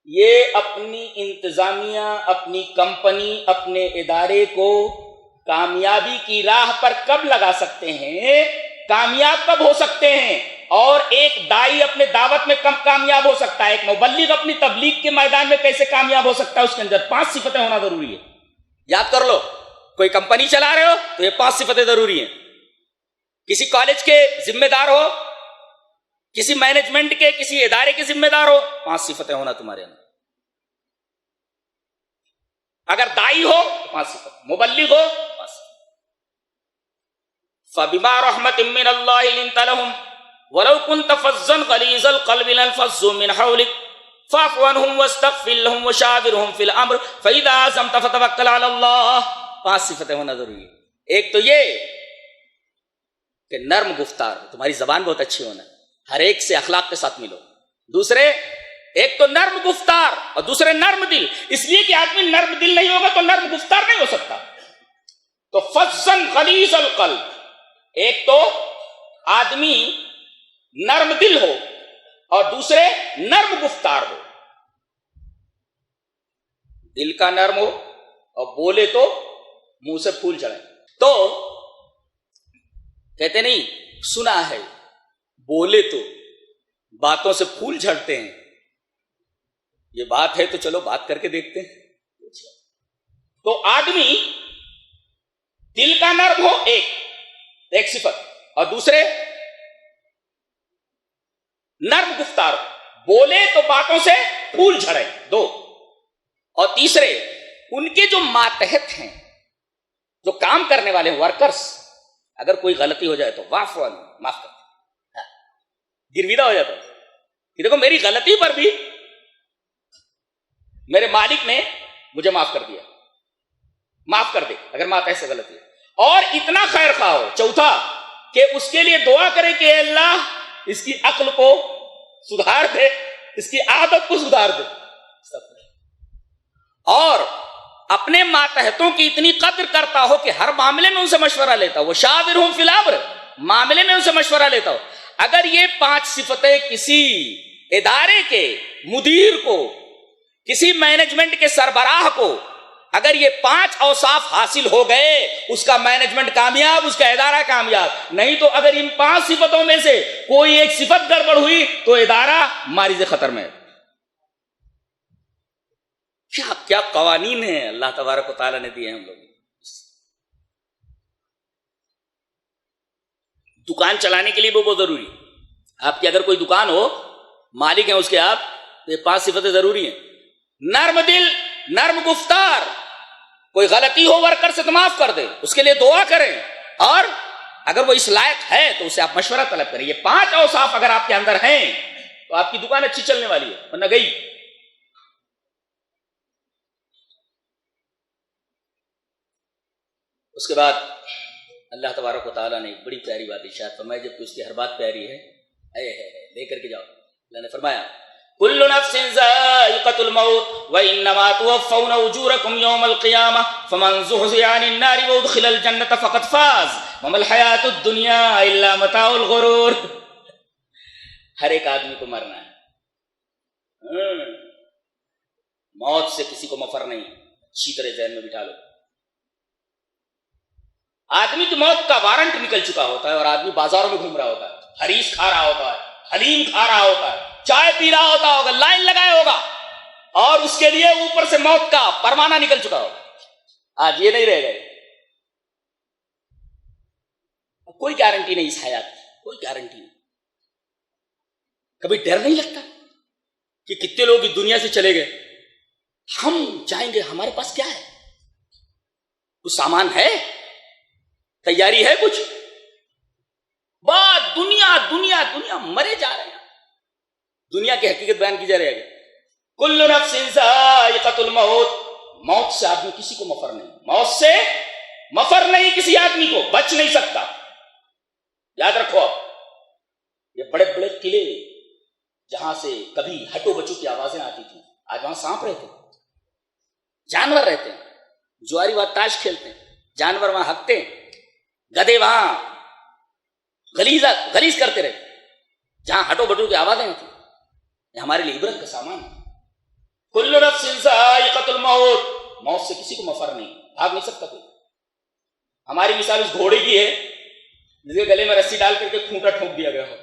یہ اپنی انتظامیہ، اپنی کمپنی، اپنے ادارے کو کامیابی کی راہ پر کب لگا سکتے ہیں، کامیاب کب ہو سکتے ہیں، اور ایک دائی اپنے دعوت میں کب کامیاب ہو سکتا ہے، ایک مبلغ اپنی تبلیغ کے میدان میں کیسے کامیاب ہو سکتا ہے، اس کے اندر 5 صفتیں ہونا ضروری ہے. یاد کر لو، کوئی کمپنی چلا رہے ہو تو یہ 5 صفتیں ضروری ہیں. کسی کالج کے ذمہ دار ہو، کسی مینجمنٹ کے، کسی ادارے کے ذمہ دار ہو، 5 صفتیں ہونا تمہارے اندر. اگر دائی ہو 5 صفت، مبلغ ہو 5 صفت. فَبِمَا رَحْمَةٍ مِّنَ اللَّهِ لِنتَ لَهُمْ وَلَوْ كُنْتَ فَظًّا غَلِيظَ الْقَلْبِ لَانفَضُّوا مِنْ حَوْلِكَ فَاعْفُ عَنْهُمْ وَاسْتَغْفِرْ لَهُمْ وَشَاوِرْهُمْ فِي الْأَمْرِ فَإِذَا عَزَمْتَ فَتَوَكَّلْ عَلَى اللَّهِ. 5 صفتیں ہونا ضروری ہے. ایک تو یہ کہ نرم گفتار، تمہاری زبان بہت اچھی ہونا، ہر ایک سے اخلاق کے ساتھ ملو. دوسرے، ایک تو نرم گفتار اور دوسرے نرم دل. اس لیے کہ آدمی نرم دل نہیں ہوگا تو نرم گفتار نہیں ہو سکتا. تو فَظًّا غَلِيظَ الْقَلْبِ، ایک تو آدمی نرم دل ہو اور دوسرے نرم گفتار ہو. دل کا نرم ہو اور بولے تو منہ سے پھول چڑھے. تو کہتے نہیں، سنا ہے بولے تو باتوں سے پھول جھڑتے ہیں. یہ بات ہے تو چلو بات کر کے دیکھتے ہیں. تو آدمی دل کا نرم ہو، ایک صفت، اور دوسرے نرم گفتار، بولے تو باتوں سے پھول جھڑے، 2. اور تیسرے، ان کے جو ماتحت ہیں، جو کام کرنے والے ہیں، ورکرز، اگر کوئی غلطی ہو جائے تو معاف کرتے، گرویدہ ہو جاتا ہے کہ دیکھو میری غلطی پر بھی میرے مالک نے مجھے معاف کر دیا، معاف کر دے اگر ماتحت سے غلطی ہے. اور اتنا خیر خواہ ہو. 4، کہ اس کے لیے دعا کرے کہ اے اللہ اس کی عقل کو سدھار دے، اس کی عادت کو سدھار دے. اور اپنے ماتحتوں کی اتنی قدر کرتا ہو کہ ہر معاملے میں ان سے مشورہ لیتا ہو. وہ شاورہم فی الامر، معاملے میں ان سے مشورہ لیتا ہو. اگر یہ 5 صفتیں کسی ادارے کے مدیر کو، کسی مینجمنٹ کے سربراہ کو اگر یہ 5 اوصاف حاصل ہو گئے، اس کا مینجمنٹ کامیاب، اس کا ادارہ کامیاب. نہیں تو اگر ان 5 صفتوں میں سے کوئی ایک صفت گڑبڑ ہوئی تو ادارہ مارج خطر میں. کیا قوانین ہیں اللہ تبارک و تعالیٰ نے دیے ہم لوگ. دکان چلانے کے لیے وہ بہت ضروری. آپ کی اگر کوئی دکان ہو، مالک ہیں اس کے آپ، تو یہ 5 صفتیں ضروری ہیں. نرم دل، نرم گفتار، کوئی غلطی ہو ورکر سے تو معاف کر دے، اس کے لیے دعا کریں، اور اگر وہ اس لائق ہے تو اسے آپ مشورہ طلب کریں. یہ 5 اوصاف اگر آپ کے اندر ہیں تو آپ کی دکان اچھی چلنے والی ہے، ورنہ گئی. اس کے بعد اللہ تبارک و تعالیٰ نے ایک بڑی پیاری بات ارشاد فرمائی، جب کہ اس کی ہر بات پیاری ہے. لے کر کے جاؤ. اللہ نے فرمایا کل نفس ذائقۃ الموت وانما توفون اجورکم یوم القیامہ فمن زحزح عن النار وادخل الجنۃ فقد فاز وما الحیاۃ الدنیا الا متاع الغرور. ہر ایک آدمی کو مرنا ہے، موت سے کسی کو مفر نہیں. اچھی طرح ذہن میں بٹھا لو. آدمی کی موت کا وارنٹ نکل چکا ہوتا ہے اور آدمی بازاروں میں گھوم رہا ہوتا ہے، حریص کھا رہا ہوتا ہے، حلیم کھا رہا ہوتا ہے، چائے پی رہا ہوگا، لائن لگایا ہوگا، اور اس کے لیے اوپر سے موت کا پروانہ نکل چکا ہوگا. آج یہ نہیں رہ گئے. کوئی گارنٹی نہیں اس حیات کی، کوئی گارنٹی نہیں. کبھی ڈر نہیں لگتا کہ کتنے لوگ اس دنیا سے چلے گئے، ہم جائیں گے، ہمارے پاس کیا ہے؟ کچھ سامان ہے، تیاری ہے کچھ؟ بات دنیا دنیا دنیا، مرے جا رہے ہیں. دنیا کی حقیقت بیان کی جا رہی ہے. کل نفس ذائقۃ الموت، موت سے آدمی کسی کو مفر نہیں، موت سے مفر نہیں کسی آدمی کو، بچ نہیں سکتا. یاد رکھو، یہ بڑے بڑے قلعے جہاں سے کبھی ہٹو بچو کی آوازیں آتی تھی، آج وہاں سانپ رہتے ہیں، جانور رہتے ہیں. جواری وہاں تاش کھیلتے ہیں، جانور وہاں ہکتے ہیں، گدھے وہاں غلیظ کرتے رہتے. جہاں ہٹو بٹو کی آوازیں ہوتی، یہ ہمارے لیے عبرت کا سامان ہے. کل نفس ذائقۃ الموت، موت سے کسی کو مفر نہیں، بھاگ نہیں سکتا کوئی۔ ہماری مثال اس گھوڑے کی ہے جس کے گلے میں رسی ڈال کر کے کھونٹا ٹھوک دیا گیا ہو،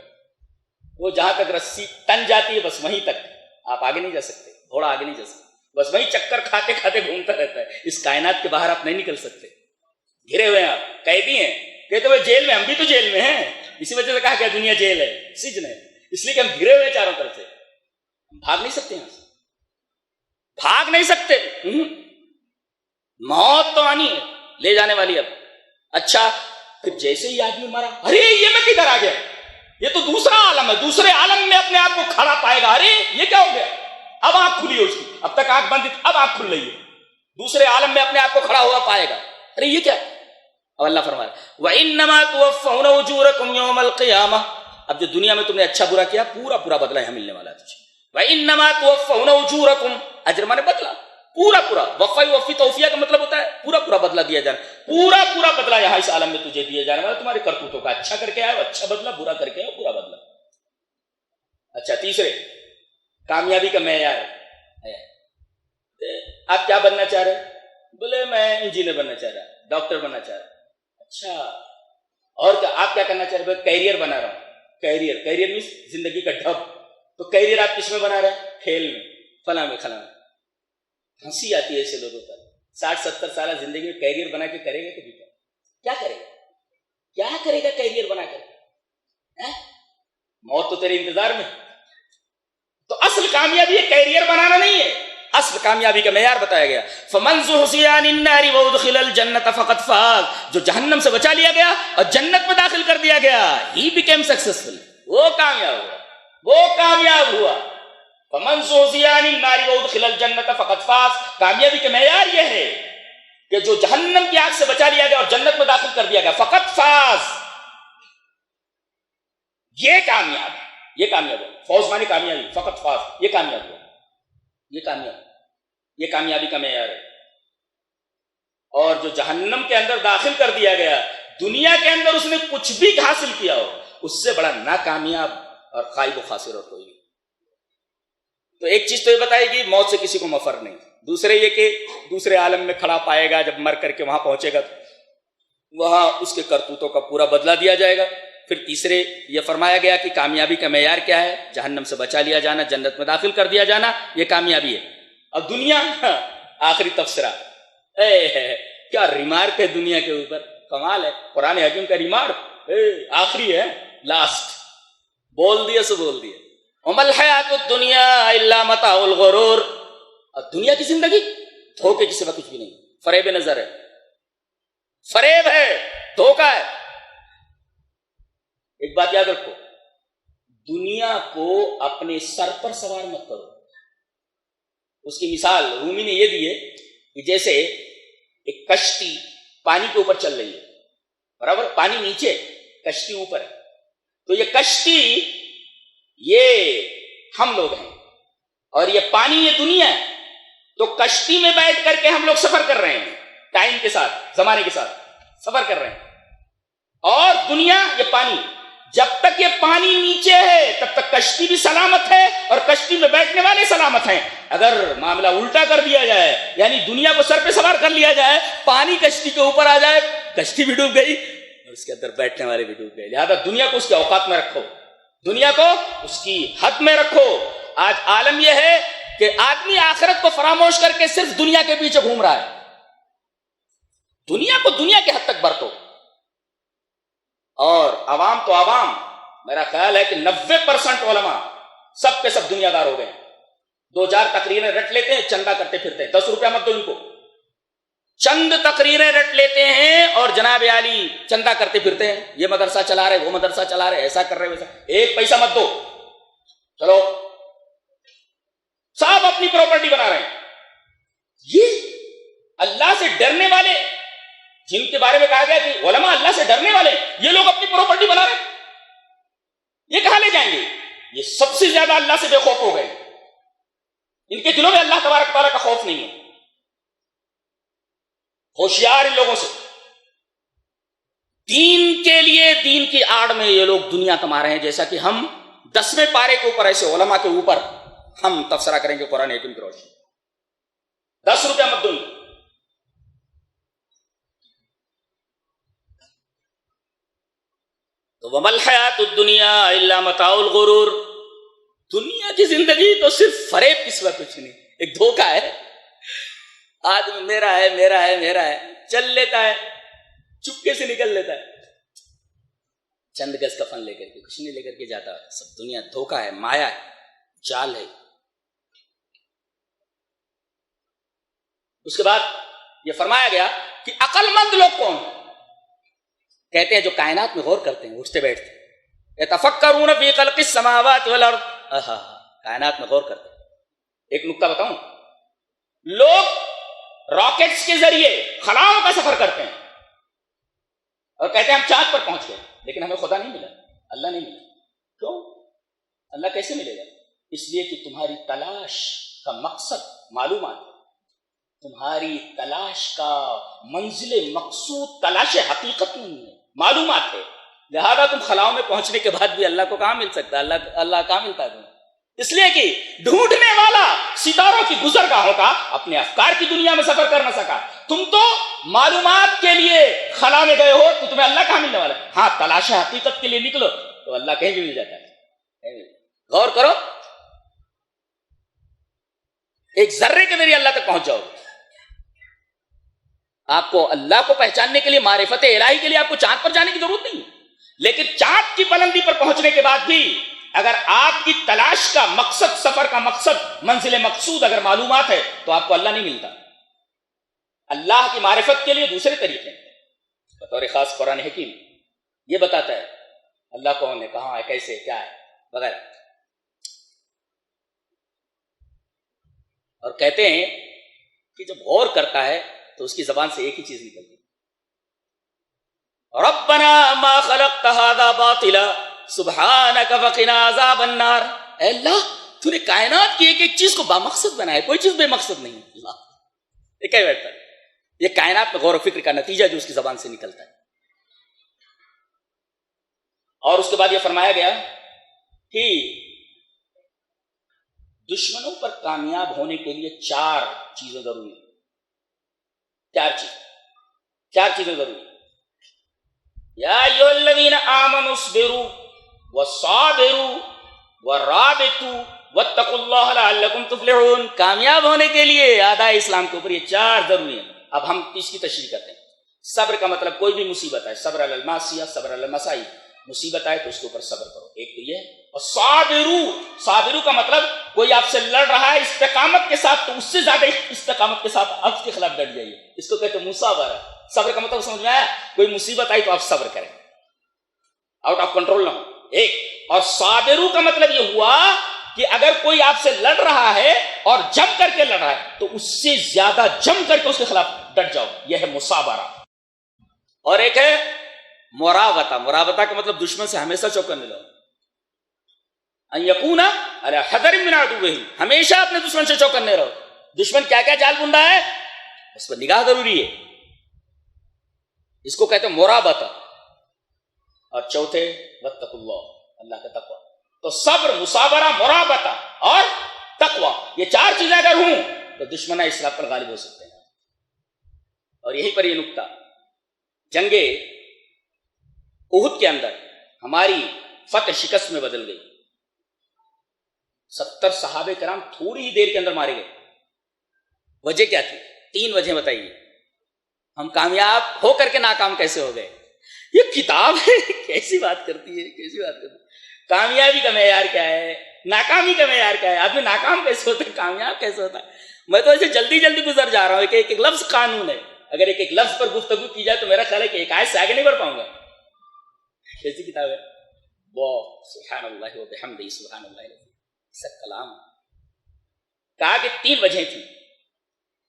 وہ جہاں تک رسی تن جاتی ہے بس وہیں تک، آپ آگے نہیں جا سکتے، گھوڑا آگے نہیں جا سکتا، بس وہیں چکر کھاتے کھاتے گھومتا رہتا ہے۔ اس کائنات کے باہر آپ نہیں نکل سکتے، گھرے ہوئے ہیں آپ، قیدی ہیں۔ کہتے ہوئے جیل میں، ہم بھی تو جیل میں ہیں، اسی وجہ سے کہا کہ دنیا جیل ہے، سجن ہے، اس لیے کہ ہم گھرے ہوئے ہیں چاروں طرف سے، ہم بھاگ نہیں سکتے یہاں سے، بھاگ نہیں سکتے۔ موت تو آنی ہے، لے جانے والی۔ اب اچھا، پھر جیسے ہی آدمی مرا، ارے یہ میں کدھر آ گیا، یہ تو دوسرا عالم ہے، دوسرے عالم میں اپنے آپ کو کھڑا پائے گا، ارے یہ کیا ہو گیا، اب آنکھ کھلی ہے اس کی، اب تک آنکھ بند تھی، اب آنکھ کھل رہی ہے، دوسرے عالم میں اپنے آپ کو کھڑا ہوا پائے گا، ارے یہ کیا۔ اب اللہ فرما رہا ہے وَإِنَّمَا تُوَفَّوْنَ أُجُورَكُمْ يَوْمَ الْقِيَامَةِ، اب جو دنیا میں تم نے اچھا برا کیا پورا پورا بدلہ یہاں ملنے والا ہے تجھے۔ وَإِنَّمَا تُوَفَّوْنَ أُجُورَكُمْ، اجر مانے بدلہ، پورا پورا، وفی توفیہ کا مطلب ہوتا ہے پورا پورا بدلہ دیا جانا، پورا پورا بدلہ یہاں اس عالم میں تجھے دیا جانے والا تمہارے کرتوتوں کا، اچھا کر کے آئے اچھا بدلہ، برا کر کے آئے برا بدلہ۔ اچھا، تیسرے کامیابی کا معیار ہے، آپ کیا بننا چاہ رہے ہیں؟ بولے میں انجینئر بننا چاہ رہا، ڈاکٹر بننا چاہ رہا۔ اچھا، اور کیا آپ کیا کرنا چاہ رہے ہیں؟ کیریئر بنا رہا ہوں، کیریئر مینس زندگی کا ڈھب، تو کیریئر آپ کس میں بنا رہے ہیں؟ کھیل میں، فلاں میں، کھلاں میں۔ ہنسی آتی ہے ایسے لوگوں پر، 60-70 سالہ زندگی میں کیریئر بنا کے کرے گا کبھی کیا کرے گا؟ کیا کرے گا کیریئر بنا کر؟ موت تو تیرے انتظار میں۔ تو اصل کامیابی ہے کیریئر بنانا نہیں ہے، اصل کامیابی کا معیار بتایا گیا فَمَنْ زُحْزِحَ عَنِ النَّارِ وَأُدْخِلَ الْجَنَّةَ فَقَدْ فَازَ، جو جہنم سے بچا لیا گیا اور جنت میں داخل کر دیا گیا، he became successful، وہ کامیاب ہوا، وہ کامیاب ہوا۔ فَمَنْ زُحْزِحَ عَنِ النَّارِ وَأُدْخِلَ الْجَنَّةَ فَقَدْ فَازَ، کامیابی کا معیار یہ ہے کہ جو جہنم کی آگ سے بچا لیا گیا اور جنت میں داخل کر دیا گیا، فقط فاز، یہ کامیاب ہے، یہ کامیاب ہے۔ فوز مانی کامیابی، فقط فاز، یہ کامیاب ہوا، یہ کامیاب، یہ کامیابی کا معیار ہے۔ اور جو جہنم کے اندر داخل کر دیا گیا، دنیا کے اندر اس نے کچھ بھی حاصل کیا ہو، اس سے بڑا ناکامیاب اور خائب و خاسر اور کوئی نہیں۔ تو ایک چیز تو یہ بتائے گی موت سے کسی کو مفر نہیں، دوسرے یہ کہ دوسرے عالم میں کھڑا پائے گا، جب مر کر کے وہاں پہنچے گا وہاں اس کے کرتوتوں کا پورا بدلہ دیا جائے گا۔ پھر تیسرے یہ فرمایا گیا کہ کامیابی کا معیار کیا ہے؟ جہنم سے بچا لیا جانا، جنت میں داخل کر دیا جانا، یہ کامیابی ہے۔ اب دنیا، آخری تبصرہ، کیا ریمارک ہے دنیا کے اوپر، کمال ہے، قرآن حکیم کا ریمارک آخری ہے، لاسٹ بول دیا سو بول دیا، وَمَا الْحَيَاةُ الدُّنْيَا إِلَّا مَتَاعُ الْغُرُورِ، اور دنیا کی زندگی دھوکے کی سوا کچھ بھی نہیں، فریب نظر ہے، فریب ہے، دھوکہ ہے۔ ایک بات یاد رکھو، دنیا کو اپنے سر پر سوار مت کرو۔ اس کی مثال رومی نے یہ دی ہے کہ جیسے ایک کشتی پانی کے اوپر چل رہی ہے، برابر، پانی نیچے، کشتی اوپر ہے، تو یہ کشتی، یہ ہم لوگ ہیں اور یہ پانی، یہ دنیا ہے۔ تو کشتی میں بیٹھ کر کے ہم لوگ سفر کر رہے ہیں، ٹائم کے ساتھ، زمانے کے ساتھ سفر کر رہے ہیں، اور دنیا یہ پانی، جب تک یہ پانی نیچے ہے تب تک کشتی بھی سلامت ہے اور کشتی میں بیٹھنے والے سلامت ہیں۔ اگر معاملہ الٹا کر دیا جائے، یعنی دنیا کو سر پہ سوار کر لیا جائے، پانی کشتی کے اوپر آ جائے، کشتی بھی ڈوب گئی اور اس کے اندر بیٹھنے والے بھی ڈوب گئے۔ لہذا دنیا کو اس کے اوقات میں رکھو، دنیا کو اس کی حد میں رکھو۔ آج عالم یہ ہے کہ آدمی آخرت کو فراموش کر کے صرف دنیا کے پیچھے گھوم رہا ہے۔ دنیا کو دنیا کے حد تک برتو، اور عوام تو عوام، میرا خیال ہے کہ 90% علماء سب کے سب دنیا دار ہو گئے، 2-4 تقریریں رٹ لیتے ہیں، چندہ کرتے پھرتے ہیں، 10 روپیہ مت دو ان کو، چند تقریریں رٹ لیتے ہیں اور جناب عالی چندہ کرتے پھرتے ہیں، یہ مدرسہ چلا رہے، وہ مدرسہ چلا رہے، ایسا کر رہے، ویسا، 1 پیسہ مت دو، چلو سب اپنی پراپرٹی بنا رہے ہیں۔ یہ اللہ سے ڈرنے والے، جن کے بارے میں کہا گیا کہ علماء اللہ سے ڈرنے والے، یہ لوگ اپنی پراپرٹی بنا رہے ہیں، یہ کہاں لے جائیں گے؟ یہ سب سے زیادہ اللہ سے بے خوف ہو گئے، ان کے دلوں میں اللہ تبارک تعالیٰ کا خوف نہیں ہے۔ ہوشیار ان لوگوں سے، دین کے لیے، دین کی آڑ میں یہ لوگ دنیا کما رہے ہیں، جیسا کہ ہم 10ویں پارے کے اوپر ایسے علماء کے اوپر ہم تبصرہ کریں گے قرآن حکیم کی روشنی۔ 10 روپیہ مت دوں گی. تو وَمَا الْحَيَاةُ الدُّنْيَا إِلَّا مَتَاعُ الْغُرُورِ. دنیا کی زندگی تو صرف فریب کے سوا کچھ نہیں، ایک دھوکہ ہے. آدمی میرا ہے میرا ہے میرا ہے چل لیتا ہے، چپکے سے نکل لیتا ہے، چند گز کفن لے کر کے، کچھ نہیں لے کر کے جاتا. سب دنیا دھوکہ ہے، مایا ہے، جال ہے. اس کے بعد یہ فرمایا گیا کہ عقل مند لوگ کون ہیں؟ کہتے ہیں جو کائنات میں غور کرتے ہیں، اٹھتے بیٹھتے ہیں. یتفکرون فی خلق السماوات والارض. کائنات میں غور کرتے ہیں. ایک نکتہ بتاؤں، لوگ راکٹس کے ذریعے خلاؤں کا سفر کرتے ہیں اور کہتے ہیں ہم چاند پر پہنچ گئے، لیکن ہمیں خدا نہیں ملا، اللہ نہیں ملا. کیوں؟ اللہ کیسے ملے گا؟ اس لیے کہ تمہاری تلاش کا مقصد معلومات ہے، تمہاری تلاش کا منزل مقصود تلاش حقیقت نہیں ہے، معلومات ہے. لہذا تم خلاؤں میں پہنچنے کے بعد بھی اللہ کو کہاں مل سکتا ہے؟ اللہ کہاں ملتا ہے تمہیں؟ اس لیے کہ ڈھونڈنے والا ستاروں کی گزرگاہوں کا اپنے افکار کی دنیا میں سفر کر نہ سکا. تم تو معلومات کے لیے خلا میں گئے ہو تو تمہیں اللہ کہاں ملنے والا ہے؟ ہاں تلاش حقیقت کے لیے نکلو تو اللہ کہیں بھی مل جاتا ہے. غور کرو، ایک ذرے کے ذریعے اللہ تک پہنچ جاؤ گے. آپ کو اللہ کو پہچاننے کے لیے، معرفت الہی کے لیے آپ کو چاند پر جانے کی ضرورت نہیں ہے. لیکن چاند کی بلندی پر پہنچنے کے بعد بھی اگر آپ کی تلاش کا مقصد، سفر کا مقصد، منزل مقصود اگر معلومات ہے تو آپ کو اللہ نہیں ملتا. اللہ کی معرفت کے لیے دوسرے طریقے ہیں. بطور خاص قرآن حکیم یہ بتاتا ہے اللہ کون ہے، کہاں ہے، کیسے، کیا ہے وغیرہ. اور کہتے ہیں کہ جب غور کرتا ہے تو اس کی زبان سے ایک ہی چیز نکلتی ہے، ربنا ما خلقت هذا باطلا سبحانک فقنا عذاب النار. اے اللہ تو نے کائنات کی ایک ایک چیز کو بامقصد بنایا، کوئی چیز بے مقصد نہیں. اللہ یہ کیا بیٹھتا ہے؟ یہ کائنات میں غور و فکر کا نتیجہ جو اس کی زبان سے نکلتا ہے. اور اس کے بعد یہ فرمایا گیا کہ دشمنوں پر کامیاب ہونے کے لیے 4 چیزیں ضروری ہیں. 4 چیزیں ضروری ہیں. یا ایھا الذین آمنوا اصبروا وصابروا ورابطوا واتقوا اللہ لعلکم تفلحون. کامیاب ہونے کے لیے اعداء اسلام کے اوپر یہ 4 ضروری ہیں. اب ہم اس کی تشریح کرتے ہیں. صبر کا مطلب کوئی بھی مصیبت ہے، صبر علی المعصیہ، صبر علی المصائب. مصیبت آئے تو اس کے اوپر صبر کرو، ایک تو یہ ہے. اور صابرو کا مطلب کوئی آپ سے لڑ رہا ہے استقامت کے ساتھ تو اس سے زیادہ استقامت کے ساتھ آپ کے خلاف ڈٹ جائیے. اس کو کہتے ہیں مصابرہ. صبر کا مطلب سمجھ میں آیا؟ کوئی مصیبت آئی تو آپ صبر کریں، آؤٹ آف کنٹرول نہ ہو. ایک. اور صابرو کا مطلب یہ ہوا کہ اگر کوئی آپ سے لڑ رہا ہے اور جم کر کے لڑ رہا ہے تو اس سے زیادہ جم کر کے اس کے خلاف ڈٹ جاؤ، یہ ہے مصابرہ. اور ایک ہے مرابطہ کا مطلب دشمن سے ہمیشہ چوکنے لو. ان یکون علی حذر من عدوہ، ہمیشہ اپنے دشمن سے چوکنے رہو. دشمن کیا کیا جال بن رہا ہے اس پر نگاہ ضروری ہے، اس کو کہتے ہیں مرابطہ. اور چوتھے واتقوا اللہ، اللہ کا تقوی. تو صبر، مصابرہ، مرابطہ اور تقوی، یہ 4 چیزیں اگر ہوں تو دشمن اسلام پر غالب ہو سکتے ہیں. اور یہیں پر یہ نکتہ، جنگ احد کے اندر ہماری فتح شکست میں بدل گئی. 70 صحابہ کرام تھوڑی ہی دیر کے اندر مارے گئے. وجہ کیا تھی؟ 3 وجہ بتائیے. ہم کامیاب ہو کر کے ناکام کیسے ہو گئے؟ یہ کتاب ہے کیسی بات کرتی ہے، کیسی بات کرتی ہے. کامیابی کا معیار کیا ہے، ناکامی کا معیار کیا ہے؟ آدمی ناکام کیسے ہوتا ہے، کامیاب کیسے ہوتا ہے؟ میں تو ایسے جلدی گزر جا رہا ہوں کہ ایک لفظ قانون ہے. اگر ایک لفظ پر گفتگو کی جائے تو میرا خیال ہے کہ ایک آیت سے آگے نہیں بڑھ پاؤں گا. کیسی کتاب ہے وہ؟ سبحان اللہ و بحمدہ سبحان اللہ العظیم. سب کلام. کہا کہ 3 وجہیں تھیں.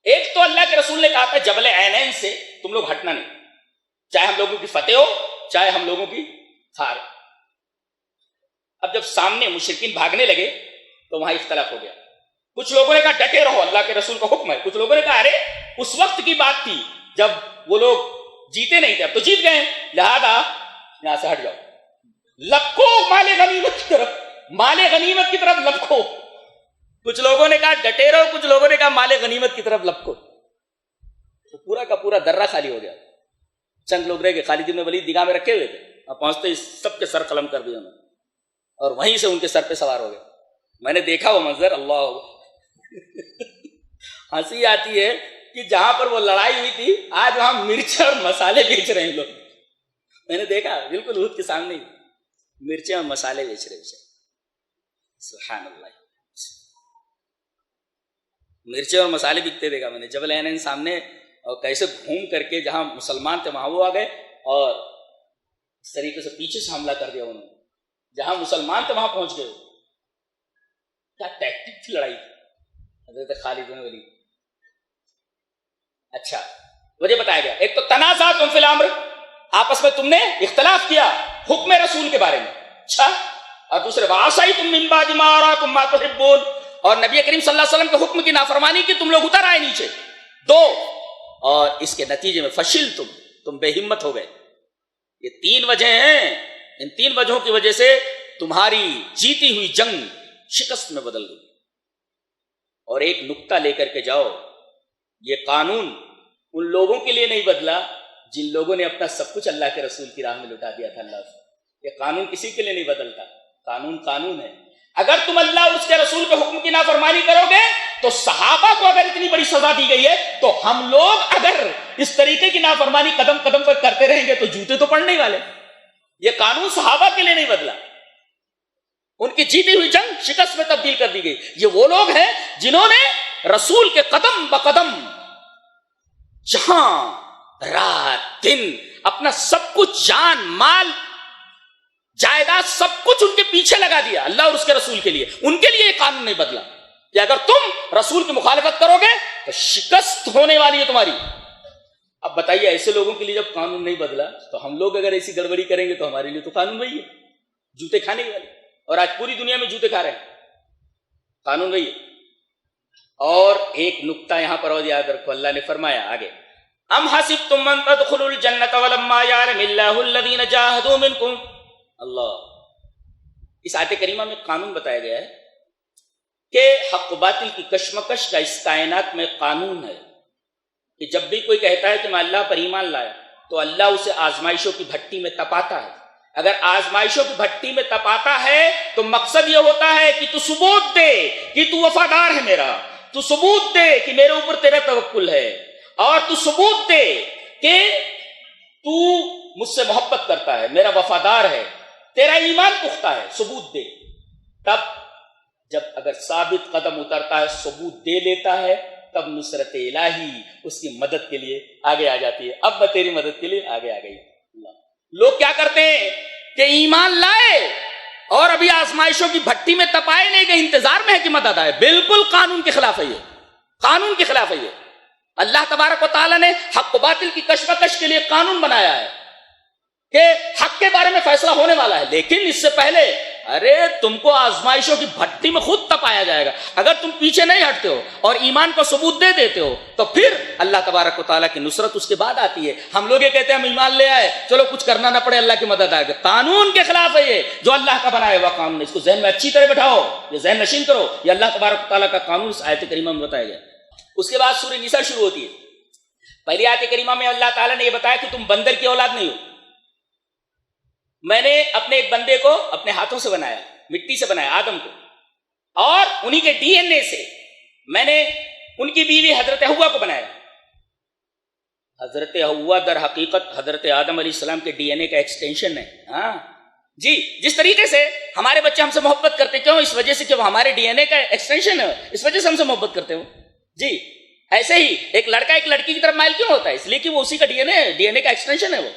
ایک تو اللہ کے رسول نے کہا تھا جبل عینین سے تم لوگ ہٹنا نہیں، چاہے ہم لوگوں کی فتح ہو چاہے ہم لوگوں کی ہار. اب جب سامنے مشرکین بھاگنے لگے تو وہاں اختلاف ہو گیا. کچھ لوگوں نے کہا ڈٹے رہو، اللہ کے رسول کا حکم ہے. کچھ لوگوں نے کہا ارے اس وقت کی بات تھی جب وہ لوگ جیتے نہیں تھے، اب تو جیت گئے لہذا یہاں سے ہٹ جاؤ. لپکو مال غنیمت کی طرف، مال غنیمت کی طرف لپکو. کچھ لوگوں نے کہا ڈٹے رہو، کچھ لوگوں نے کہا مال غنیمت کی طرف لپکو. تو پورا کا پورا درہ خالی ہو گیا. چند لوگ رہ گئے، خالد بن ولید نگاہ میں رکھے ہوئے تھے، اور پہنچتے ہی سب کے سر قلم کر دیا انہوں نے، اور وہیں سے ان کے سر پہ سوار ہو گئے. میں نے دیکھا وہ منظر، اللہ ہنسی آتی ہے کہ جہاں پر وہ لڑائی ہوئی تھی آج وہاں مرچیں اور مسالے بیچ رہے ہیں لوگ. میں نے دیکھا بالکل احد کے سامنے ہی مرچیں اور مسالے بیچ رہے ہیں. سبحان اللہ، مرچیں اور مسالے بکتے دیکھا میں نے جبل عینین سامنے. اور کیسے گھوم کر کے جہاں مسلمان تھے وہاں وہ آ گئے اور اس طریقے سے پیچھے سے حملہ کر دیا انہوں نے. جہاں مسلمان تھے وہاں پہنچ گئے. کیا ٹیکٹک تھی لڑائی کی حضرت خالد بن ولید. اچھا وجہ بتایا گیا، ایک تو تنازعتم فی الامر، آپس میں تم نے اختلاف کیا حکم رسول کے بارے میں. اچھا، اور دوسرے وعصیتم من بعد ما اراکم ما تحبون، اور نبی کریم صلی اللہ علیہ وسلم کے حکم کی نافرمانی کی، تم لوگ اتر آئے نیچے. دو، اور اس کے نتیجے میں فشلتم، تم بے ہمت ہو گئے. یہ تین وجہ ہیں. ان تین وجہوں کی وجہ سے تمہاری جیتی ہوئی جنگ شکست میں بدل گئی. اور ایک نکتہ لے کر کے جاؤ، یہ قانون ان لوگوں کے لیے نہیں بدلا جن لوگوں نے اپنا سب کچھ اللہ کے رسول کی راہ میں لٹا دیا تھا. اللہ سے یہ قانون کسی کے لیے نہیں بدلتا. قانون قانون ہے. اگر تم اللہ اور اس کے رسول کے حکم کی نافرمانی کرو گے تو صحابہ کو اگر اتنی بڑی سزا دی گئی ہے تو ہم لوگ اگر اس طریقے کی نافرمانی قدم قدم پر کرتے رہیں گے تو جوتے تو پڑنے ہی والے. یہ قانون صحابہ کے لیے نہیں بدلا. ان کی جیتی ہوئی جنگ شکست میں تبدیل کر دی گئی. یہ وہ لوگ ہیں جنہوں نے رسول کے قدم بقدم جہاں رات دن اپنا سب کچھ، جان مال جائیداد سب کچھ ان کے پیچھے لگا دیا اللہ اور اس کے رسول کے لیے. ان کے لیے یہ قانون نہیں بدلا کہ اگر تم رسول کی مخالفت کرو گے تو شکست ہونے والی ہے تمہاری. اب بتائیے ایسے لوگوں کے لیے جب قانون نہیں بدلا تو ہم لوگ اگر ایسی گڑبڑی کریں گے تو ہمارے لیے تو قانون وہی ہے، جوتے کھانے والے. اور آج پوری دنیا میں جوتے کھا رہے ہیں، قانون وہی ہے. اور ایک نقطہ یہاں پر اور یاد رکھو، اللہ نے فرمایا آگے، ام حسبتم ان تدخلوا الجنۃ ولما یعلم اللہ الذین جاہدوا منکم. اللہ، اس آیت کریمہ میں قانون بتایا گیا ہے کہ حق و باطل کی کشمکش کا اس کائنات میں قانون ہے کہ جب بھی کوئی کہتا ہے کہ میں اللہ پر ایمان لایا تو اللہ اسے آزمائشوں کی بھٹی میں تپاتا ہے. اگر آزمائشوں کی بھٹی میں تپاتا ہے تو مقصد یہ ہوتا ہے کہ تو ثبوت دے کہ تو وفادار ہے میرا، تو ثبوت دے کہ میرے اوپر تیرا توکل ہے، اور تو ثبوت دے کہ تو مجھ سے محبت کرتا ہے، میرا وفادار ہے، تیرا ایمان پختہ ہے. ثبوت دے. تب جب اگر ثابت قدم اترتا ہے، ثبوت دے لیتا ہے، تب نصرت الہی اس کی مدد کے لیے آگے آ جاتی ہے. اب میں تیری مدد کے لیے آگے آ گئی. لوگ کیا کرتے ہیں کہ ایمان لائے اور ابھی آزمائشوں کی بھٹی میں تپائے نہیں گئے، انتظار میں ہے کہ مدد آئے. بالکل قانون کے خلاف ہے یہ، قانون کے خلاف ہے یہ. اللہ تبارک و تعالیٰ نے حق و باطل کی کشمکش کے لیے قانون بنایا ہے کہ حق کے بارے میں فیصلہ ہونے والا ہے، لیکن اس سے پہلے ارے تم کو آزمائشوں کی بھٹی میں خود تپایا جائے گا. اگر تم پیچھے نہیں ہٹتے ہو اور ایمان کو ثبوت دے دیتے ہو تو پھر اللہ تبارک و تعالیٰ کی نصرت اس کے بعد آتی ہے. ہم لوگ یہ کہتے ہیں ہم ایمان لے آئے، چلو کچھ کرنا نہ پڑے، اللہ کی مدد آئے گا. قانون کے خلاف ہے یہ، جو اللہ کا بنایا ہوا قانون ہے. اس کو ذہن میں اچھی طرح بٹھاؤ، یہ ذہن نشین کرو. یہ اللہ تبارک و تعالیٰ کا قانون اس آیت کریمہ میں بتایا گیا. اس کے بعد سورہ نساء شروع ہوتی ہے. پہلی آیت کریمہ میں اللہ تعالیٰ نے یہ بتایا کہ تم بندر کی اولاد نہیں ہو. میں نے اپنے ایک بندے کو اپنے ہاتھوں سے بنایا، مٹی سے بنایا، آدم کو، اور انہی کے ڈی این اے سے میں نے ان کی بیوی حضرت حوا کو بنایا. حضرت حوا در حقیقت حضرت آدم علیہ السلام کے ڈی این اے کا ایکسٹینشن ہے. ہاں جی، جس طریقے سے ہمارے بچے ہم سے محبت کرتے کیوں؟ اس وجہ سے کہ وہ ہمارے ڈی این اے کا ایکسٹینشن ہے، اس وجہ سے ہم سے محبت کرتے ہو. جی ایسے ہی ایک لڑکا ایک لڑکی کی طرف مائل کیوں ہوتا ہے؟ اس لیے کہ وہ اسی کا ڈی این اے کا ایکسٹینشن ہے وہ.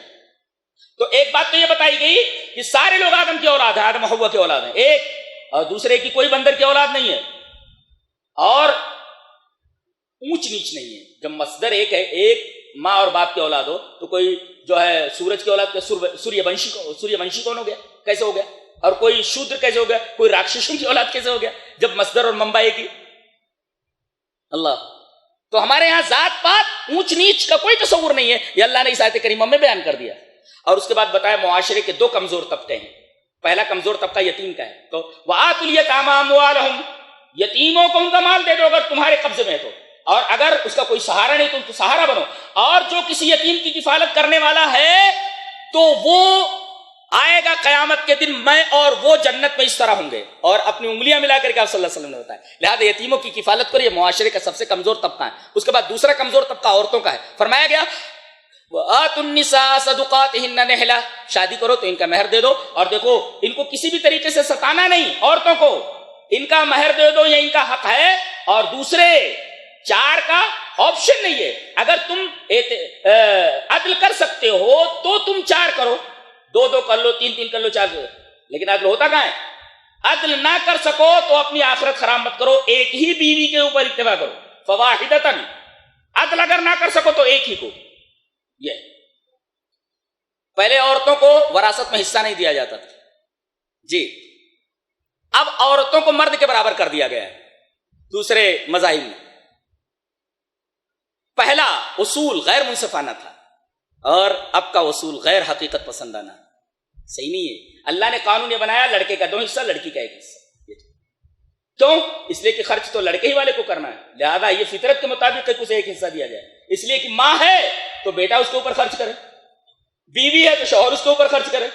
تو ایک بات تو یہ بتائی گئی کہ سارے لوگ آدم کی اولاد ہیں، آدم حوا کی اولاد ہیں ایک، اور دوسرے کی کوئی بندر کی اولاد نہیں ہے، اور اونچ نیچ نہیں ہے. جب مصدر ایک ہے، ایک ماں اور باپ کی اولاد ہو تو کوئی جو ہے سورج کی اولاد سوریہ ونشی کون ہو گیا؟ کیسے ہو گیا؟ اور کوئی شودر کیسے ہو گیا؟ کوئی راکشسوں کی اولاد کیسے ہو گیا جب مصدر اور منبع ایک ہی؟ اللہ. تو ہمارے یہاں ذات پات اونچ نیچ کا کوئی تصور نہیں ہے، یہ اللہ نے اس آیت کریمہ میں بیان کر دیا. اور اس کے بعد بتایا معاشرے کے دو کمزور طبقے ہیں. پہلا کمزور طبقہ یتیم کا ہے، تو وآتوا الیتامی اموالہم، یتیموں کو ان کا مال دے دو اگر تمہارے قبضے میں ہے تو، اور اگر اس کا کوئی سہارا نہیں تو ان کو سہارا بنو، اور جو کسی یتیم کی کفالت کرنے والا ہے تو وہ آئے گا قیامت کے دن، میں اور وہ جنت میں اس طرح ہوں گے، اور اپنی انگلیاں ملا کر کے آپ صلی اللہ علیہ وسلم نے بتایا. لہذا یتیموں کی کفالت کرو، یہ معاشرے کا سب سے کمزور طبقہ ہے. اس کے بعد دوسرا کمزور طبقہ عورتوں کا ہے. فرمایا گیا وَآتُوا النِّسَاءَ صَدُقَاتِهِنَّ نِحْلَةً، شادی کرو تو ان کا مہر دے دو، اور دیکھو ان کو کسی بھی طریقے سے ستانا نہیں، عورتوں کو ان کا مہر دے دو، یہ ان کا حق ہے. اور دوسرے 4 کا آپشن نہیں ہے، اگر تم عدل کر سکتے ہو تو تم 4 کرو، 2 کر لو، 3 کر لو، 4 کر لو، لیکن عدل ہوتا کہاں ہے؟ عدل نہ کر سکو تو اپنی آخرت خراب مت کرو، ایک ہی بیوی کے اوپر اتفاق کرو، فواحدتاً. عدل اگر نہ کر سکو تو ایک ہی کو. یہ پہلے عورتوں کو وراثت میں حصہ نہیں دیا جاتا تھا جی، اب عورتوں کو مرد کے برابر کر دیا گیا ہے دوسرے مذاہب میں. پہلا اصول غیر منصفانہ تھا اور اب کا اصول غیر حقیقت پسندانہ. صحیح نہیں ہے. اللہ نے قانون یہ بنایا لڑکے کا 2 حصہ، لڑکی کا 1 حصہ. کیوں؟ اس لیے کہ خرچ تو لڑکے ہی والے کو کرنا ہے، لہذا یہ فطرت کے مطابق اسے 1 حصہ دیا جائے. اس لیے کہ ماں ہے تو بیٹا اس کے اوپر خرچ کرے، بیوی ہے تو شوہر اس کے اوپر خرچ کرے،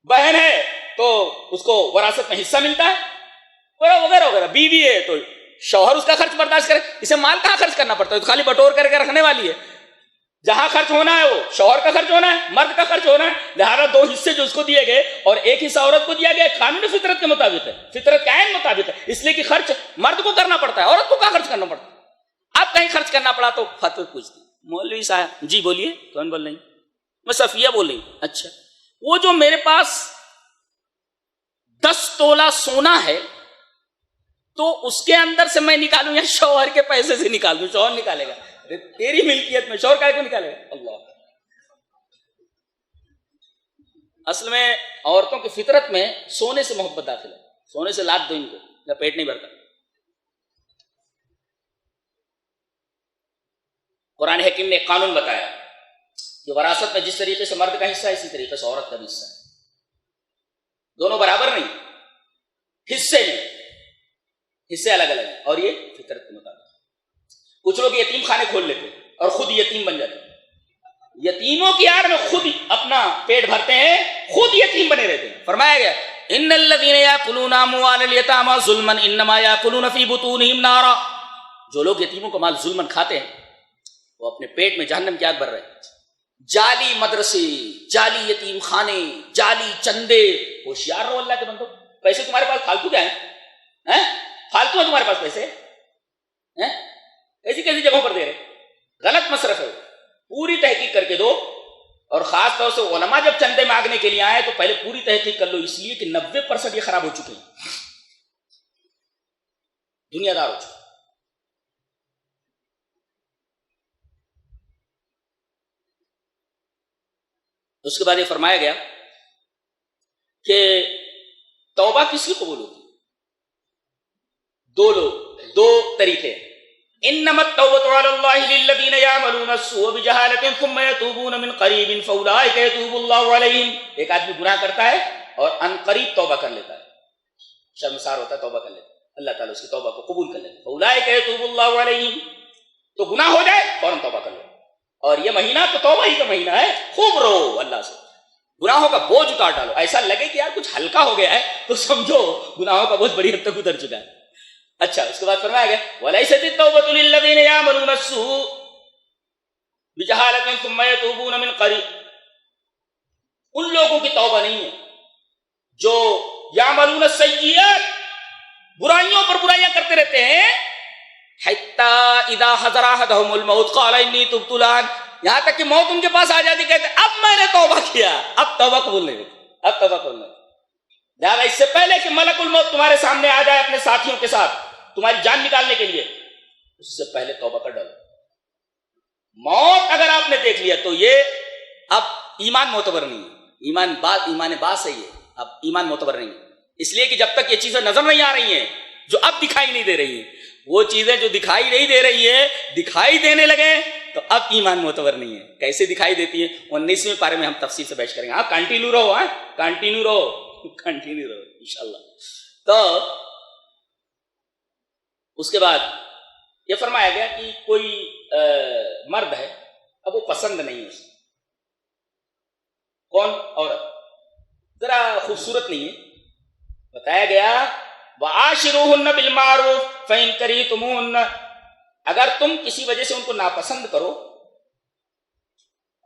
بہن ہے تو اس کو وراثت میں حصہ ملتا ہے، وغیرہ وغیرہ. بیوی ہے تو شوہر اس کا خرچ برداشت کرے. اسے مال کہاں خرچ کرنا پڑتا ہے؟ تو خالی بٹور کر کے رکھنے والی ہے. جہاں خرچ ہونا ہے وہ شوہر کا خرچ ہونا ہے، مرد کا خرچ ہونا ہے. لہذا 2 حصے جو اس کو دیے گئے اور 1 حصہ عورت کو دیا گیا، قانون فطرت کے مطابق ہے، فطرت کے عین مطابق ہے. اس لیے کہ خرچ مرد کو کرنا پڑتا ہے، عورت کو کہاں خرچ کرنا پڑتا ہے. اب کہیں خرچ کرنا پڑا تو فتوی پوچھتی، مولوی صاحب جی بولیے. کون بول رہی؟ میں صفیہ بول رہی ہوں. اچھا، وہ جو میرے پاس 10 تولہ سونا ہے تو اس کے اندر سے میں نکالوں یا شوہر کے پیسے سے نکال دوں؟ شوہر نکالے گا. تیری ملکیت میں شوہر کا کو نکالے گا؟ اللہ. اصل میں عورتوں کی فطرت میں سونے سے محبت داخل ہے. سونے سے لاد دو ان کو یا پیٹ نہیں بھرتا. قرآن حکیم نے ایک قانون بتایا کہ وراثت میں جس طریقے سے مرد کا حصہ ہے اسی طریقے سے عورت کا بھی حصہ ہے. دونوں برابر نہیں، حصے میں حصے الگ الگ ہیں، اور یہ فطرت کے مطابق. کچھ لوگ یتیم خانے کھول لیتے اور خود یتیم بن جاتے، یتیموں کی آڑ میں خود اپنا پیٹ بھرتے ہیں، خود یتیم بنے رہتے ہیں. فرمایا گیا ان الذین یاکلون اموال الیتامی ظلما انما یاکلون فی بطونہم نارا. جو لوگ یتیموں کا مال ظلماً کھاتے ہیں وہ اپنے پیٹ میں جہنم کی آگ بھر رہے ہیں. جعلی مدرسے، جعلی یتیم خانے، جعلی چندے. ہوشیار رہو اللہ کے بندو. پیسے تمہارے پاس فالتو کیا ہیں؟ فالتو ہے تمہارے پاس پیسے؟ ایسی کیسی جگہوں پر دے رہے؟ غلط مصرف ہے. پوری تحقیق کر کے دو، اور خاص طور سے علماء جب چندے مانگنے کے لیے آئے تو پہلے پوری تحقیق کر لو، اس لیے کہ 90% یہ خراب ہو چکے ہیں، دنیا دار ہو چکے. اس کے بعد یہ فرمایا گیا کہ توبہ کس کی قبول ہوتی؟ 2 طریقے. انما التوبة على الله للذين يعملون السوء بجهالة ثم يتوبون من قريب فاولئك يتوب الله عليهم. ایک آدمی گناہ کرتا ہے اور ان قریب توبہ کر لیتا ہے، شرمسار ہوتا ہے، توبہ کر لیتا ہے، اللہ تعالیٰ اس کی توبہ کو قبول کر لیتا ہے. فاولئك يتوب الله عليهم. تو گناہ ہو جائے فوراً توبہ کر لو. اور یہ مہینہ تو توبہ ہی کا مہینہ ہے. خوب رہو اللہ سے، گناہوں کا بوجھ اتار ڈالو. ایسا لگے کہ یار کچھ ہلکا ہو گیا ہے تو سمجھو گناہوں کا بوجھ بڑی حد تک اتر چکا ہے. اچھا، اس کے بعد فرمایا گیا وَلَيْسَتِ التَّوْبَةُ لِلَّذِينَ يَعْمَلُونَ السُّوءَ بِجَهَالَةٍ ثُمَّ يَتُوبُونَ مِنْ قَرِيبٍ. ان لوگوں کی توبہ نہیں ہے جو يَعْمَلُونَ السَّيِّئَاتِ، برائیوں پر برائیاں کرتے رہتے ہیں، حَتَّى إِذَا حَضَرَ أَحَدَهُمُ الْمَوْتُ قَالَ إِنِّي تُبْتُ الْآنَ. یہاں تک کہ موت ان کے پاس آ جاتی، کہتے اب میں نے توبہ کیا، اب توبہ قبول نہیں ہوتی، اب توبہ قبول نہیں. لہٰذا اس سے پہلے کہ ملک الموت تمہارے سامنے آ جائے اپنے ساتھیوں کے ساتھ تمہاری جان نکالنے کے لیے، اس سے پہلے توبہ کر ڈالو. موت اگر آپ نے دیکھ لیا تو یہ اب ایمان معتبر نہیں ہے. ایمان باز صحیح ہے، اب ایمان معتبر نہیں ہے. اس لیے کہ جب تک یہ چیزیں نظر نہیں آ رہی ہیں جو اب دکھائی نہیں دے رہی ہیں، وہ چیزیں جو دکھائی نہیں دے رہی ہے دکھائی دینے لگے تو اب ایمان معتبر نہیں ہے. کیسے دکھائی دیتی ہے 19ویں پارے میں ہم تفصیل سے بحث کریں گے. آپ کنٹینیو رہو انشاءاللہ. تو اس کے بعد یہ فرمایا گیا کہ کوئی مرد ہے، اب وہ پسند نہیں ہے اسے. کون؟ عورت. ذرا خوبصورت نہیں ہے. بتایا گیا وَعَاشِرُوهُنَّ بِالْمَعْرُوفِ فَإِنْ كَرِهْتُمُوهُنَّ، اگر تم کسی وجہ سے ان کو ناپسند کرو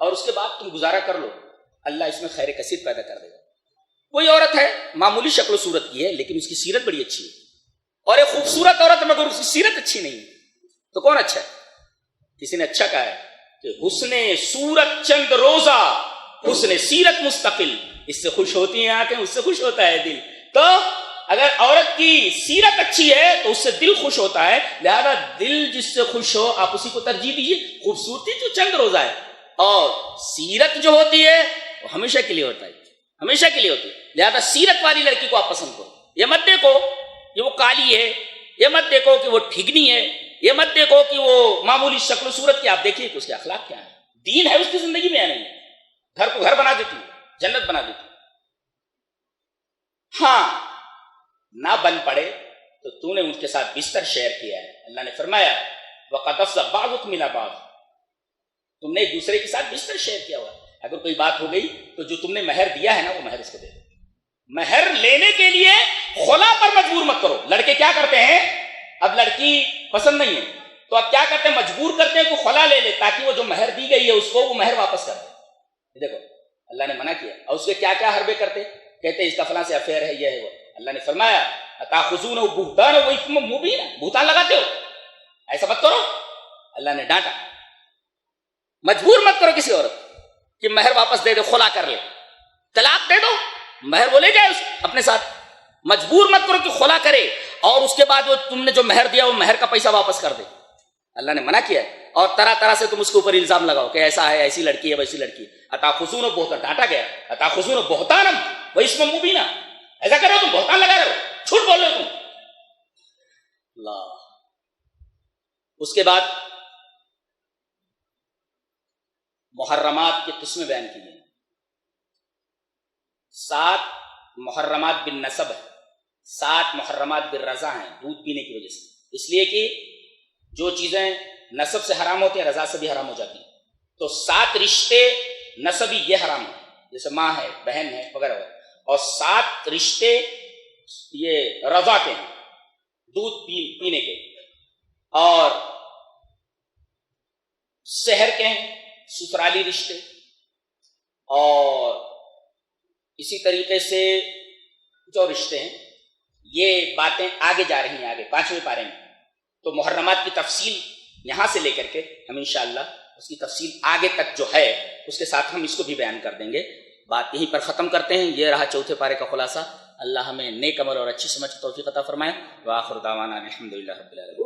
اور اس کے بعد تم گزارا کر لو، اللہ اس میں خیر کثیر پیدا کر دے گا. کوئی عورت ہے معمولی شکل و صورت کی ہے لیکن اس کی سیرت بڑی اچھی ہے، اور ایک خوبصورت عورت ہے مگر اس کی سیرت اچھی نہیں ہے، تو کون اچھا ہے؟ کسی نے اچھا کہا ہے کہ حسن صورت چند روزہ، حسن سیرت مستقل، اس سے خوش ہوتی ہیں آنکھیں، اس سے خوش ہوتا ہے دل. تو اگر عورت کی سیرت اچھی ہے تو اس سے دل خوش ہوتا ہے، لہذا دل جس سے خوش ہو آپ اسی کو ترجیح دیجیے. خوبصورتی جو چند روزہ ہے اور سیرت جو ہوتی ہے وہ ہمیشہ کے لیے ہوتا ہے، ہمیشہ کے لیے ہوتی ہے. لہذا سیرت والی لڑکی کو آپ پسند کرو. یہ مت دیکھو کہ وہ کالی ہے، یہ مت دیکھو کہ وہ ٹھگنی ہے، یہ مت دیکھو کہ وہ معمولی شکل و صورت کی. آپ دیکھیے کہ اس کے اخلاق کیا ہے، دین ہے اس کی زندگی میں یا نہیں. گھر کو گھر بنا دیتی ہے، جنت بنا دیتی. ہاں نہ بن پڑے تو تو نے ان کے ساتھ بستر شیئر کیا ہے. اللہ نے فرمایا وَقَدْ أَفْضَلَ بَعْضُكُمْ إِلَىٰ بَعْضٍ، تم نے ایک دوسرے کے ساتھ بستر شیئر کیا ہوا. اگر کوئی بات ہو گئی تو جو تم نے مہر دیا ہے نا وہ مہر اس کو دے دو. مہر لینے کے لیے خلا پر مجبور مت کرو. لڑکے کیا کرتے ہیں، اب لڑکی پسند نہیں ہے تو اب کیا کرتے ہیں، مجبور کرتے ہیں کہ خلا لے لے تاکہ وہ جو مہر دی گئی ہے اس کو وہ مہر واپس کر دے. دیکھو اللہ نے منع کیا، اور اس کے کیا کیا حربے کرتے، کہتے اس کا فلاں سے افیئر ہے، یہ ہے وہ. اللہ نے فرمایا اتاخذونہ بہتانا واثما مبینا، بہتان لگاتے ہو، ایسا مت کرو. اللہ نے ڈانٹا. مجبور مت کرو کسی عورت کہ مہر واپس دے دے، خلا کر لے. طلاق دے دو، مہر وہ لے جائے اپنے ساتھ. مجبور مت کرو کہ خلا کرے اور اس کے بعد وہ تم نے جو مہر دیا وہ مہر کا پیسہ واپس کر دے. اللہ نے منع کیا ہے. اور طرح طرح سے تم اس کے اوپر الزام لگاؤ کہ ایسا ہے، ایسی لڑکی ہے، ویسی لڑکی ہے. اتاخذونہ بہتان، ڈانٹا گیا اتاخذونہ بہتانا واثما مبینا، ایسا کر رہے ہو تم، بہتان لگا رہے ہو، جھوٹ بول رہے ہو تم. اللہ. اس کے بعد محرمات کی قسمیں بیان کی گئی. 7 محرمات بالنسب ہے، 7 محرمات بالرضا ہیں، دودھ پینے کی وجہ سے. اس لیے کہ جو چیزیں نسب سے حرام ہوتی ہیں رضا سے بھی حرام ہو جاتی ہیں. تو 7 رشتے نسبی یہ حرام ہیں، جیسے ماں ہے، بہن ہے وغیرہ وغیرہ. اور 7 رشتے یہ رضا کے ہیں، دودھ پینے کے. اور سحر کے ہیں، سسرالی رشتے. اور اسی طریقے سے جو رشتے ہیں یہ باتیں آگے جا رہی ہیں، آگے 5ویں پارے میں. تو محرمات کی تفصیل یہاں سے لے کر کے ہم انشاءاللہ اس کی تفصیل آگے تک جو ہے اس کے ساتھ ہم اس کو بھی بیان کر دیں گے. بات یہیں پر ختم کرتے ہیں. یہ رہا 4تھے پارے کا خلاصہ. اللہ ہمیں نیک عمل اور اچھی سمجھ توفیق عطا فرمائے. وآخر دعوانا الحمدللہ رب العالمین.